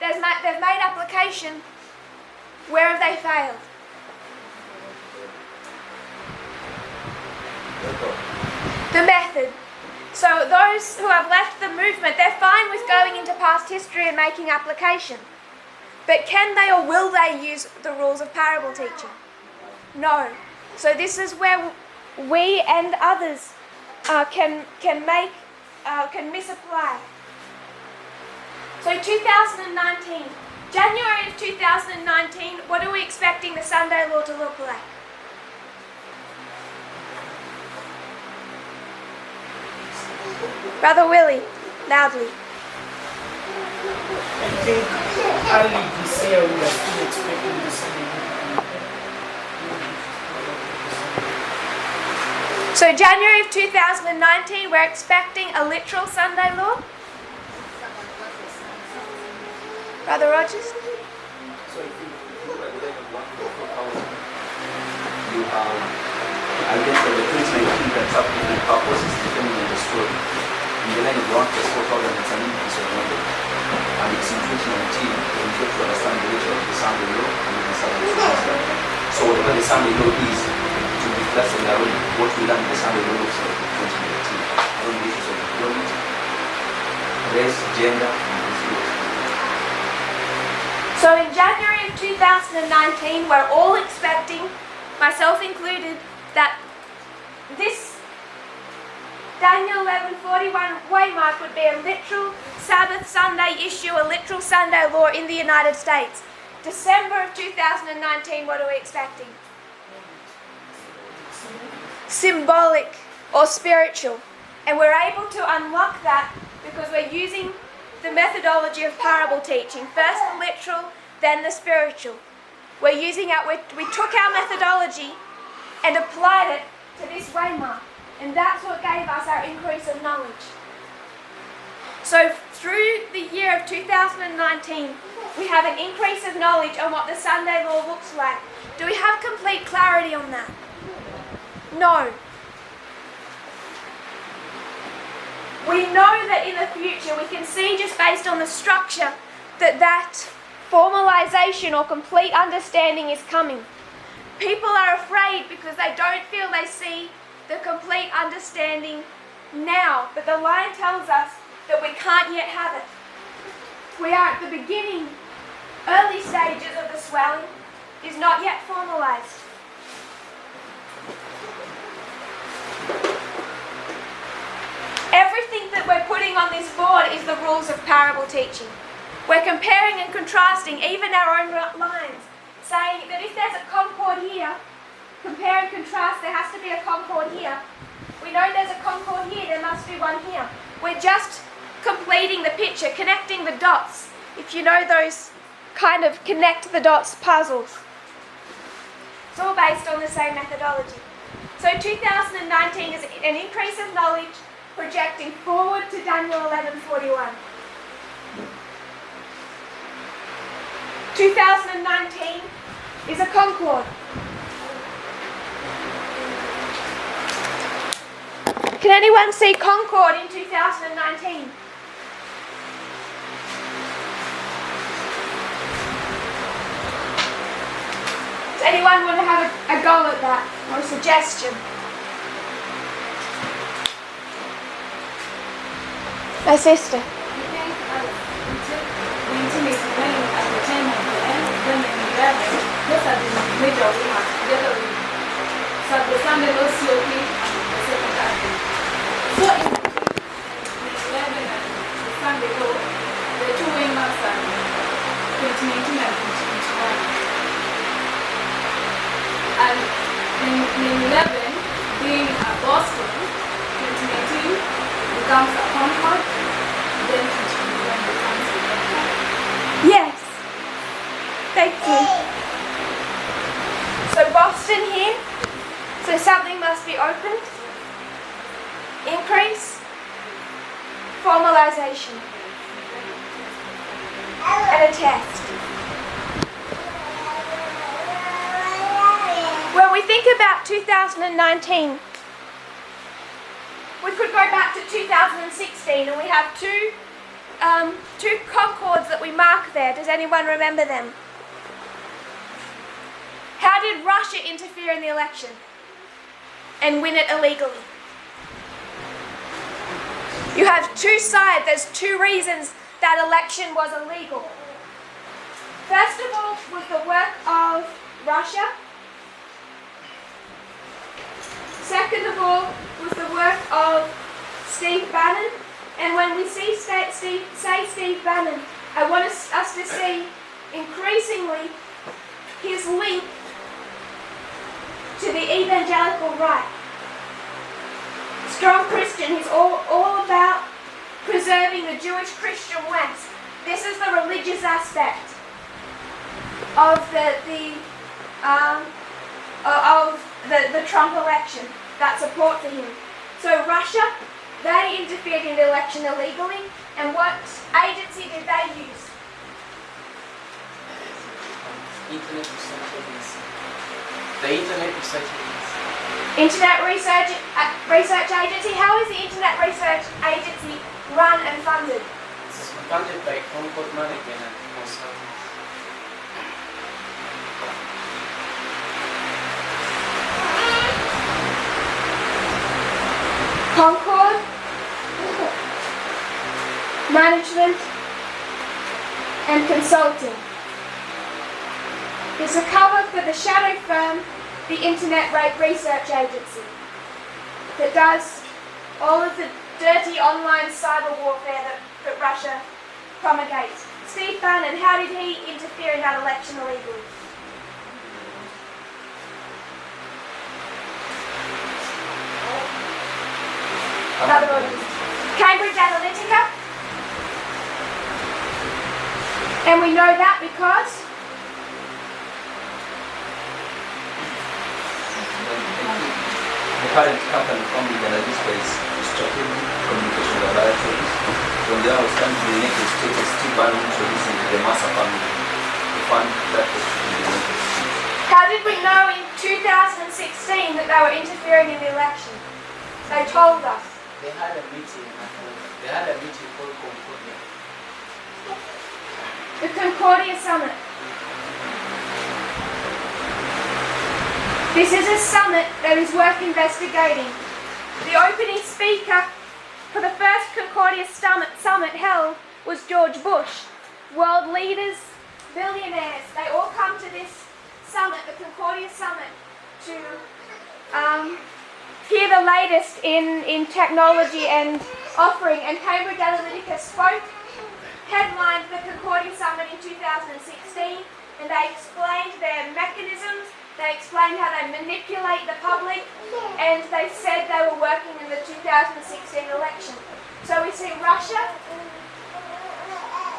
they've made application. Where have they failed? The method. So those who have left the movement, they're fine with going into past history and making application. But can they or will they use the rules of parable teaching? No. So this is where we and others can misapply. So 2019, January of 2019, what are we expecting the Sunday law to look like? Brother Willie, loudly. I think early this year we are still expecting the Sunday. So January of 2019, we're expecting a literal Sunday law? Brother Rogers? So if you look at the level 1 to 4,000, you have, I guess the 2019 can have different purposes depending on the story. In the line of 1 plus 4,000, it's an increase of number. And it's in 2019 when you get to understand the nature of the Sunday law and you can start to understand. So whatever the Sunday law is, it will be classed on their own. What we learned in the Sunday law looks like in 2019. On the issues of employment, race, gender, and disability. So in January of 2019, we're all expecting, myself included, that this Daniel 11:41 waymark would be a literal Sabbath Sunday issue, a literal Sunday law in the United States. December of 2019, what are we expecting? symbolic or spiritual. And we're able to unlock that because we're using the methodology of parable teaching. First the literal, then the spiritual. We took our methodology and applied it to this waymark. And that's what gave us our increase of knowledge. So through the year of 2019, we have an increase of knowledge on what the Sunday law looks like. Do we have complete clarity on that? No. We know that in the future, we can see just based on the structure that formalization or complete understanding is coming. People are afraid because they don't feel they see the complete understanding now, but the line tells us that we can't yet have it. We are at the beginning, early stages of the swelling, is not yet formalized. Everything that we're putting on this board is the rules of parable teaching. We're comparing and contrasting even our own lines, saying that if there's a concord here, compare and contrast, there has to be a concord here. We know there's a concord here, there must be one here. We're just completing the picture, connecting the dots. If you know those kind of connect the dots puzzles. It's all based on the same methodology. So 2019 is an increase of knowledge projecting forward to Daniel 11:41. 2019 is a concord. Can anyone see concord in 2019? Does anyone want to have a go at that or a suggestion? My sister. And in 11, being a Boston, 2019 becomes a Concord, then 2021 becomes a Concord. Yes. Thank you. So Boston here. So something must be opened. Increase. Formalization. And a test. When we think about 2019, we could go back to 2016 and we have two concords that we mark there. Does anyone remember them? How did Russia interfere in the election and win it illegally? You have two sides. There's two reasons that election was illegal. First of all was the work of Russia. Second of all was the work of Steve Bannon. And when we say Steve Bannon, I want us to see increasingly his link to the evangelical right. Strong Christian, he's all about preserving the Jewish Christian West. This is the religious aspect of the Trump election, that support for him. So Russia, they interfered in the election illegally, and what agency did they use? Internet Research Agency. The Internet Research Agency. Internet Research Agency. How is the Internet Research Agency run and funded? It's funded by Concord Management and Consulting. Concord Management and Consulting is a cover for the shadow firm, the Internet Research Agency, that does all of the dirty online cyber warfare that Russia promulgates. Steve Bannon, how did he interfere in that election illegally? Another organism. Cambridge Analytica. And we know that because The current company Cambridge Analytica is Strategic Communication Laboratories. When they was coming to the United States, still banned introducing the Massa family. The fund that was in the United States. how did we know in 2016 that they were interfering in the election? They told us. They had a meeting. They had a meeting called Concordia. The Concordia Summit. This is a summit that is worth investigating. The opening speaker for the first Concordia summit held was George Bush. World leaders, billionaires, they all come to this summit, the Concordia Summit, to hear the latest in technology and offering. And Cambridge Analytica spoke, headlined the Concordia Summit in 2016, and they explained their mechanisms, they explained how they manipulate the public, and they said they were working in the 2016 election. So we see Russia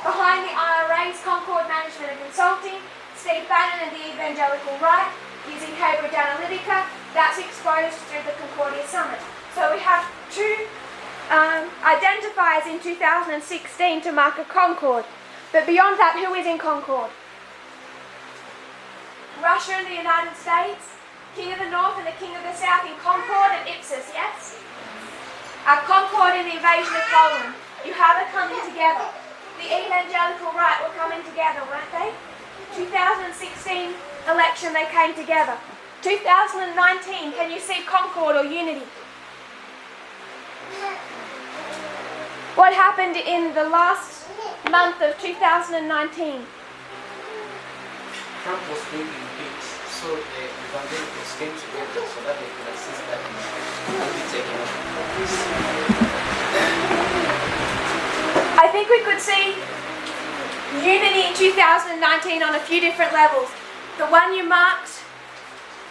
behind the IRA's Concord Management and Consulting, Steve Bannon and the evangelical right, using Cambridge Analytica. That's exposed through the Concordia Summit. So we have two identifiers in 2016 to mark a Concord. But beyond that, who is in Concord? Russia and the United States, King of the North and the King of the South in Concord and Ipsus, yes? Concord in the invasion of Poland. You have it coming together. The evangelical right were coming together, weren't they? 2016 election, they came together. 2019, can you see concord or unity? What happened in the last month of 2019? Trump was being impeached, so the evangelicals came together so that they could assist that man and be taken off office. I think we could see unity in 2019 on a few different levels. The one you marked,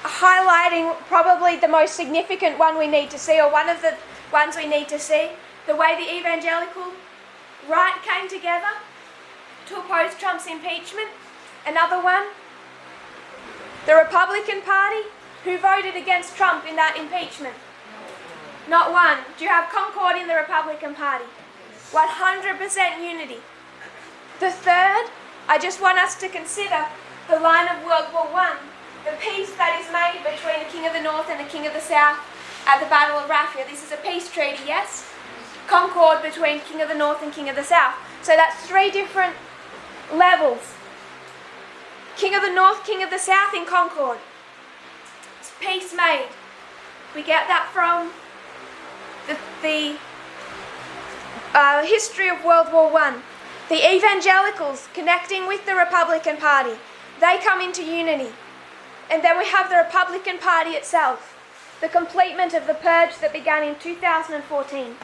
highlighting probably the most significant one we need to see, or one of the ones we need to see, the way the evangelical right came together to oppose Trump's impeachment. Another one, the Republican Party, who voted against Trump in that impeachment. Not one. Do you have concord in the Republican Party? 100% unity. The third, I just want us to consider the line of World War I, the peace that is made between the King of the North and the King of the South at the Battle of Raphia. This is a peace treaty, yes? Concord between King of the North and King of the South. So that's three different levels. King of the North, King of the South in concord. It's peace made. We get that from the history of World War I. The evangelicals connecting with the Republican Party, they come into unity. And then we have the Republican Party itself, the completement of the purge that began in 2014.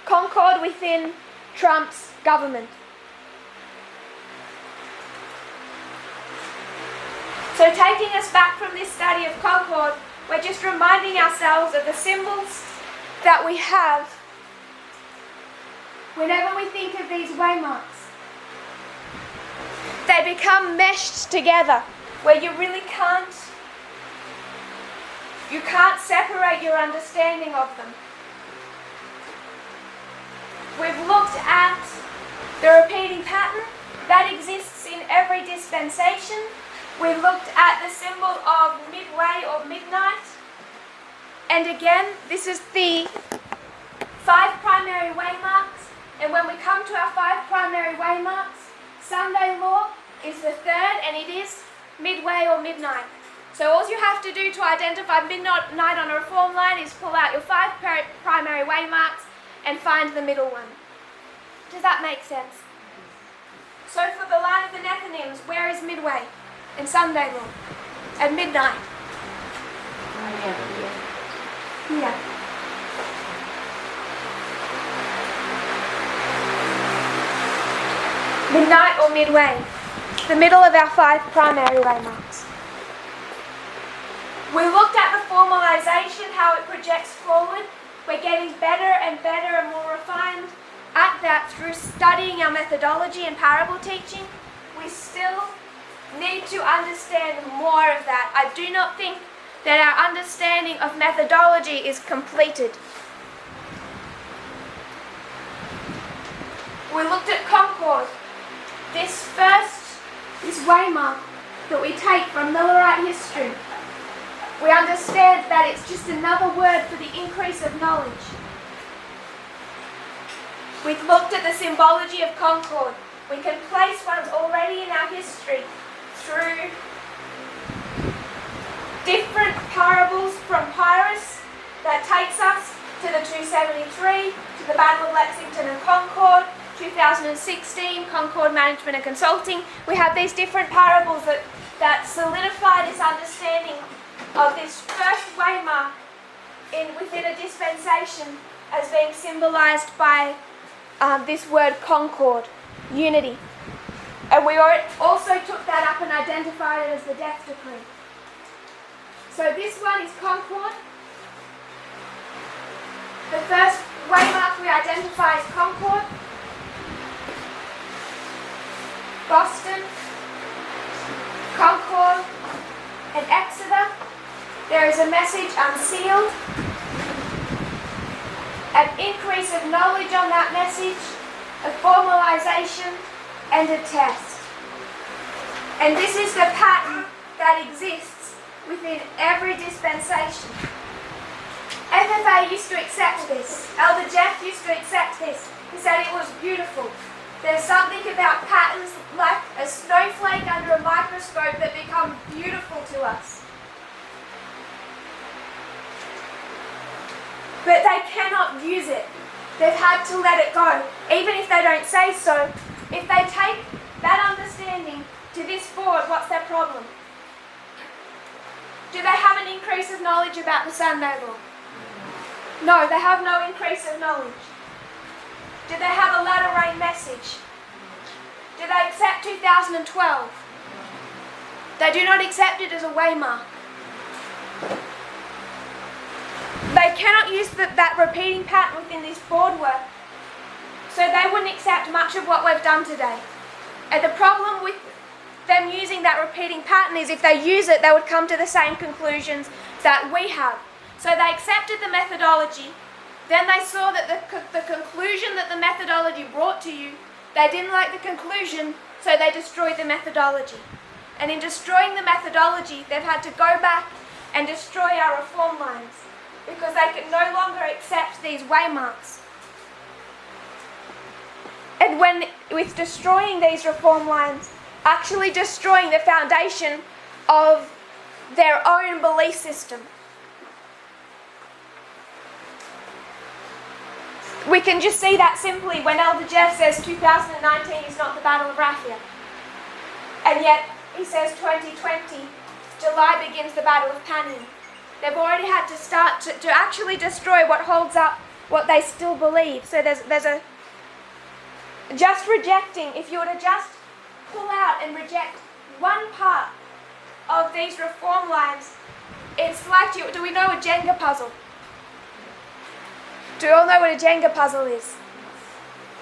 Concord within Trump's government. So taking us back from this study of concord, we're just reminding ourselves of the symbols that we have whenever we think of these waymarks. They become meshed together where you really can't separate your understanding of them. We've looked at the repeating pattern that exists in every dispensation. We looked at the symbol of midway or midnight. And again, this is the 5 primary waymarks. And when we come to our 5 primary waymarks, Sunday law is the third, and it is midway or midnight. So all you have to do to identify midnight on a reform line is pull out your 5 primary waymarks and find the middle one. Does that make sense? So for the line of the Nethinims, where is midway? In Sunday law, at midnight. Here. Midnight or midway, the middle of our 5 primary waymarks. We looked at the formalization, how it projects forward. We're getting better and better and more refined at that through studying our methodology and parable teaching. We still need to understand more of that. I do not think that our understanding of methodology is completed. We looked at concord. This waymark that we take from Millerite history. We understand that it's just another word for the increase of knowledge. We've looked at the symbology of concord. We can place ones already in our history through different parables from Pyrrhus that takes us to the 273, to the Battle of Lexington and Concord, 2016, Concord Management and Consulting. We have these different parables that solidify this understanding of this first waymark within a dispensation as being symbolized by this word concord, unity. And we also took that up and identified it as the death decree. So this one is concord. The first waymark we identify is concord. Boston, Concord, and Exeter. There is a message unsealed, an increase of knowledge on that message, a formalization, and a test. And this is the pattern that exists within every dispensation. FFA used to accept this. Elder Jeff used to accept this. He said it was beautiful. There's something about patterns like a snowflake under a microscope that become beautiful to us. But they cannot use it. They've had to let it go. Even if they don't say so, if they take that understanding to this board, what's their problem? Do they have an increase of knowledge about the Sunday law? No, they have no increase of knowledge. Do they have a latter rain message? Do they accept 2012? They do not accept it as a waymark. They cannot use that repeating pattern within this board work, so they wouldn't accept much of what we've done today. And the problem with them using that repeating pattern is if they use it, they would come to the same conclusions that we have. So they accepted the methodology. Then they saw that the conclusion that the methodology brought to you, they didn't like the conclusion, so they destroyed the methodology. And in destroying the methodology, they've had to go back and destroy our reform lines because they can no longer accept these waymarks. And with destroying these reform lines, actually destroying the foundation of their own belief system. We can just see that simply when Elder Jeff says 2019 is not the Battle of Raphia. And yet he says 2020, July begins the Battle of Panin. They've already had to start to actually destroy what holds up what they still believe. So there's a just rejecting, if you were to just pull out and reject one part of these reform lines, it's like, do we know a Jenga puzzle? Do you all know what a Jenga puzzle is?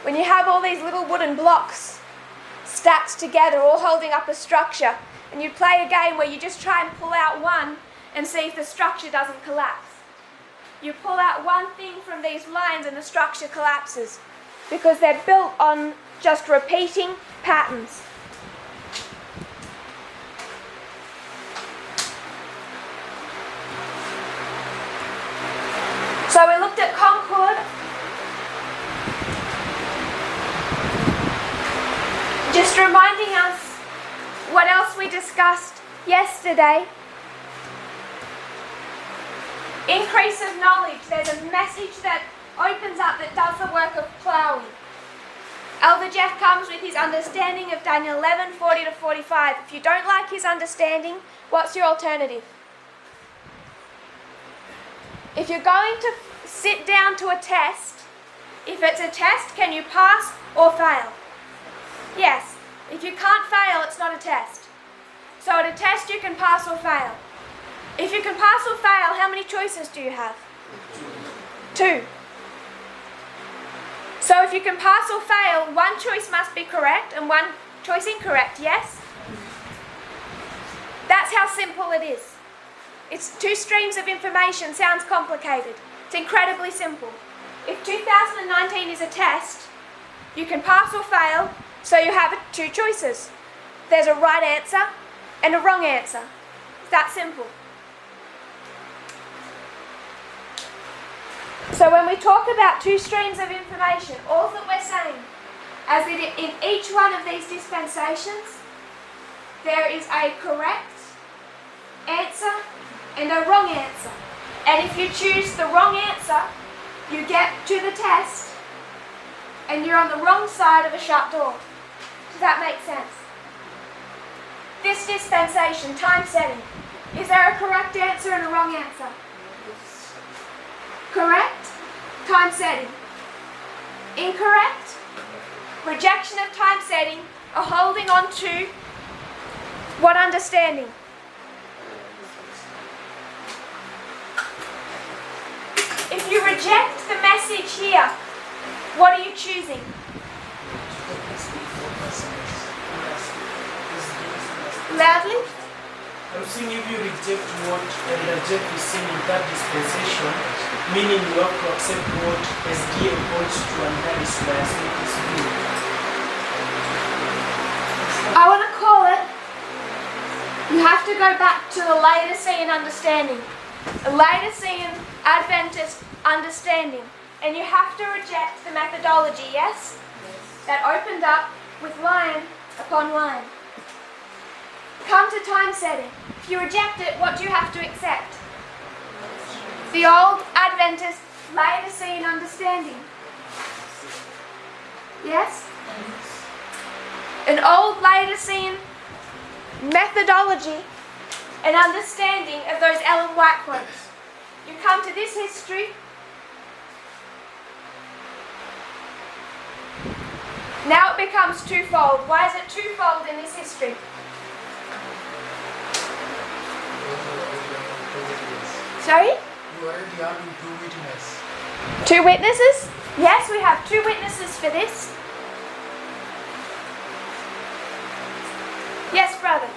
When you have all these little wooden blocks stacked together, all holding up a structure, and you play a game where you just try and pull out one and see if the structure doesn't collapse. You pull out one thing from these lines and the structure collapses because they're built on just repeating patterns. So we looked at Concord. Just reminding us what else we discussed yesterday. Increase of knowledge. There's a message that opens up that does the work of ploughing. Elder Jeff comes with his understanding of Daniel 11, 40 to 45. If you don't like his understanding, what's your alternative? If you're going to sit down to a test, if it's a test, can you pass or fail? Yes. If you can't fail, it's not a test. So at a test, you can pass or fail. If you can pass or fail, how many choices do you have? 2. So if you can pass or fail, one choice must be correct and one choice incorrect, yes? That's how simple it is. It's 2 streams of information. Sounds complicated. It's incredibly simple. If 2019 is a test, you can pass or fail, so you have 2 choices. There's a right answer and a wrong answer. It's that simple. So when we talk about 2 streams of information, all that we're saying is that in each one of these dispensations, there is a correct answer and a wrong answer. And if you choose the wrong answer, you get to the test and you're on the wrong side of a shut door. Does that make sense? This dispensation, time setting, is there a correct answer and a wrong answer? Correct? Time setting. Incorrect? Rejection of time setting or holding on to what understanding? If you reject the message here, what are you choosing? Loudly? I'm saying if you reject what and reject the sin in that dispensation, meaning you have to accept what SDA holds to, and that is why I say this view. I want to call it, you have to go back to the Laodicean understanding, the Laodicean Adventist understanding, and you have to reject the methodology, yes? That opened up with line upon line. Come to time setting. If you reject it, what do you have to accept? The old Adventist Laodicean understanding. Yes? An old Laodicean methodology and understanding of those Ellen White quotes. You come to this history. Now it becomes twofold. Why is it twofold in this history? Sorry? You already having 2 witnesses. 2 witnesses? Yes, we have 2 witnesses for this. Yes, brother.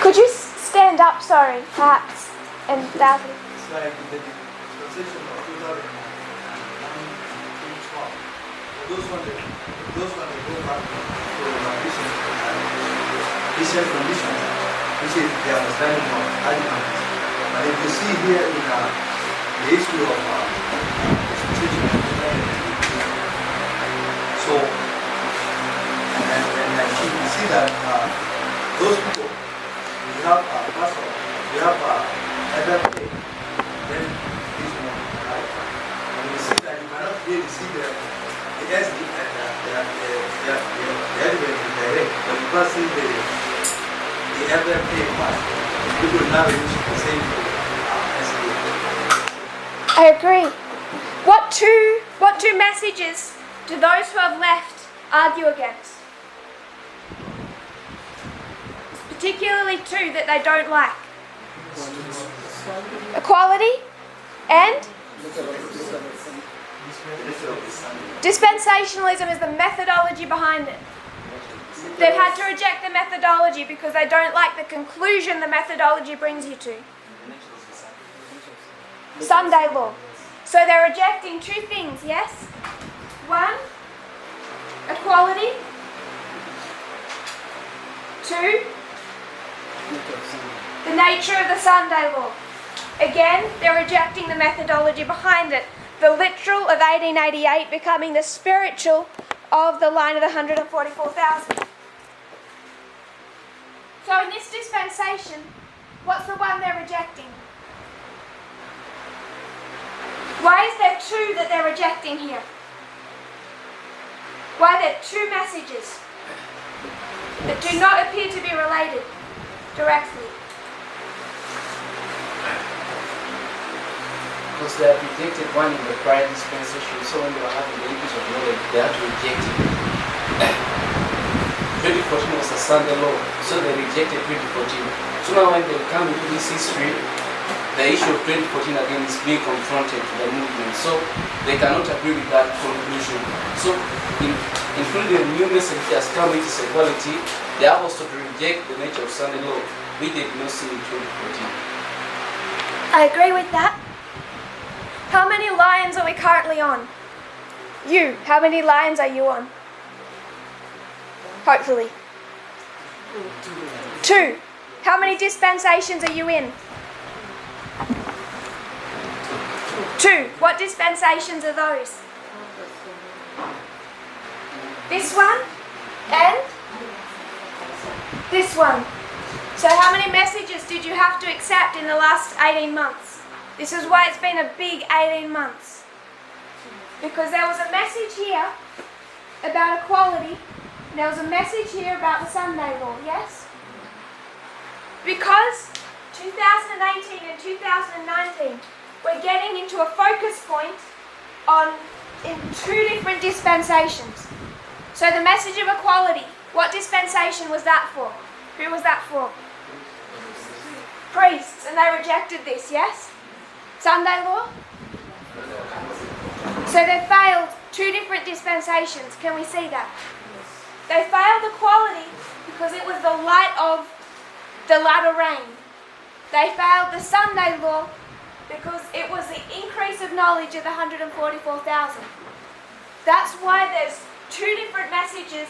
Could you stand up, sorry, perhaps, and loudly? It's like the dispensation of 2009 and 2012. Those ones that go back to recent conditions, which is the understanding of arguments. But if you see here in the issue of dispensation of 2019, so, and you see that those people, we have pastor, we have FFA, then this one, right? And you see that you cannot really see the SD and the element is direct, but you can't see the FFA part. People now use the same SD. I agree. What two messages do those who have left argue against? Particularly 2 that they don't like. Equality and dispensationalism is the methodology behind it. They've had to reject the methodology because they don't like the conclusion the methodology brings you to. Sunday law. So they're rejecting 2 things, yes? 1, equality. 2, the nature of the Sunday law. Again, they're rejecting the methodology behind it. The literal of 1888 becoming the spiritual of the line of the 144,000. So in this dispensation, what's the one they're rejecting? Why is there 2 that they're rejecting here? Why are there 2 messages that do not appear to be related directly? Because they have rejected one in the prior dispensation, so when they were having the increase of knowledge, they had to reject it. 2014 was a Sunday law, so they rejected 2014. So now when they come into this history, the issue of 2014 again is being confronted to the movement. So they cannot agree with that conclusion. So including the new message that has come, which is equality, they have also to reject the nature of Sunday law, which they did not see in 2014. I agree with that. How many lions are we currently on? You, how many lions are you on? Hopefully. 2. How many dispensations are you in? 2. What dispensations are those? This one and this one. So how many messages did you have to accept in the last 18 months? This is why it's been a big 18 months. Because there was a message here about equality. There was a message here about the Sunday law, yes? Because 2018 and 2019, we're getting into a focus point in 2 different dispensations. So the message of equality, what dispensation was that for? Who was that for? Priests, and they rejected this, yes? Sunday law? So they failed 2 different dispensations. Can we see that? They failed equality because it was the light of the latter rain. They failed the Sunday law because it was the increase of knowledge of the 144,000. That's why there's 2 different messages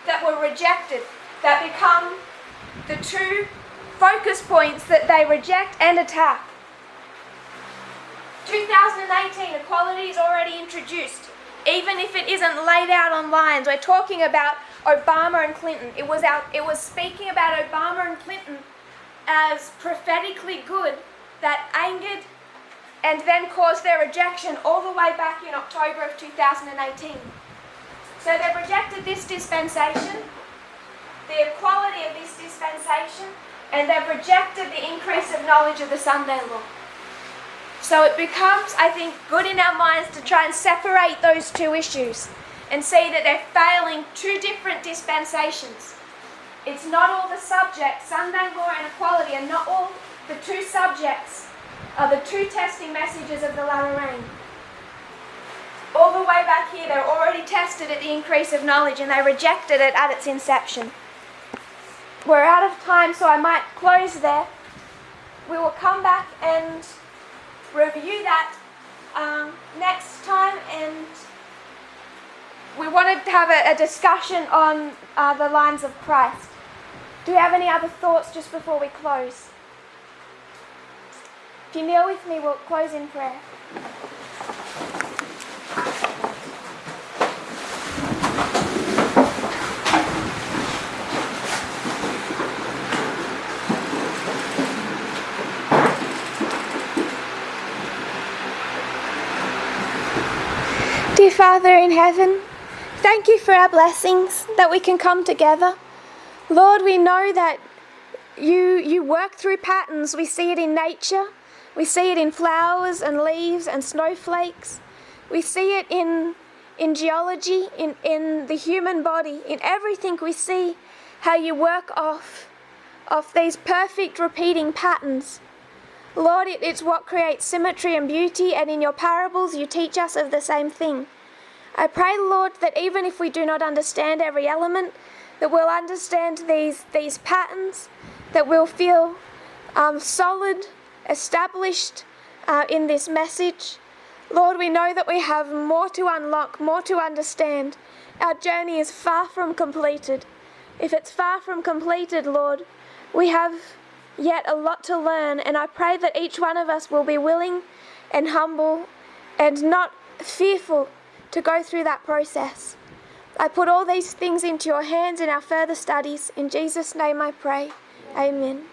that were rejected that become the 2 focus points that they reject and attack. 2018, equality is already introduced, even if it isn't laid out on lines. We're talking about Obama and Clinton. It was speaking about Obama and Clinton as prophetically good that angered and then caused their rejection all the way back in October of 2018. So they've rejected this dispensation, the equality of this dispensation, and they've rejected the increase of knowledge of the Sunday law. So it becomes, I think, good in our minds to try and separate those 2 issues and see that they're failing 2 different dispensations. It's not all the subjects, Sunday law and equality, and not all the 2 subjects are the 2 testing messages of the latter rain. All the way back here, they're already tested at the increase of knowledge and they rejected it at its inception. We're out of time, so I might close there. We will come back and review that next time, and we wanted to have a discussion on the lines of Christ. Do you have any other thoughts just before we close? If you kneel with me, we'll close in prayer. Dear Father in heaven, thank you for our blessings, that we can come together. Lord, we know that you work through patterns. We see it in nature. We see it in flowers and leaves and snowflakes. We see it in geology, in the human body, in everything. We see how you work off these perfect repeating patterns. Lord, it's what creates symmetry and beauty, and in your parables you teach us of the same thing. I pray, Lord, that even if we do not understand every element, that we'll understand these patterns, that we'll feel solid, established in this message. Lord, we know that we have more to unlock, more to understand. Our journey is far from completed. If it's far from completed, Lord, we have yet a lot to learn, and I pray that each one of us will be willing and humble and not fearful to go through that process. I put all these things into your hands in our further studies. In Jesus' name I pray. Amen.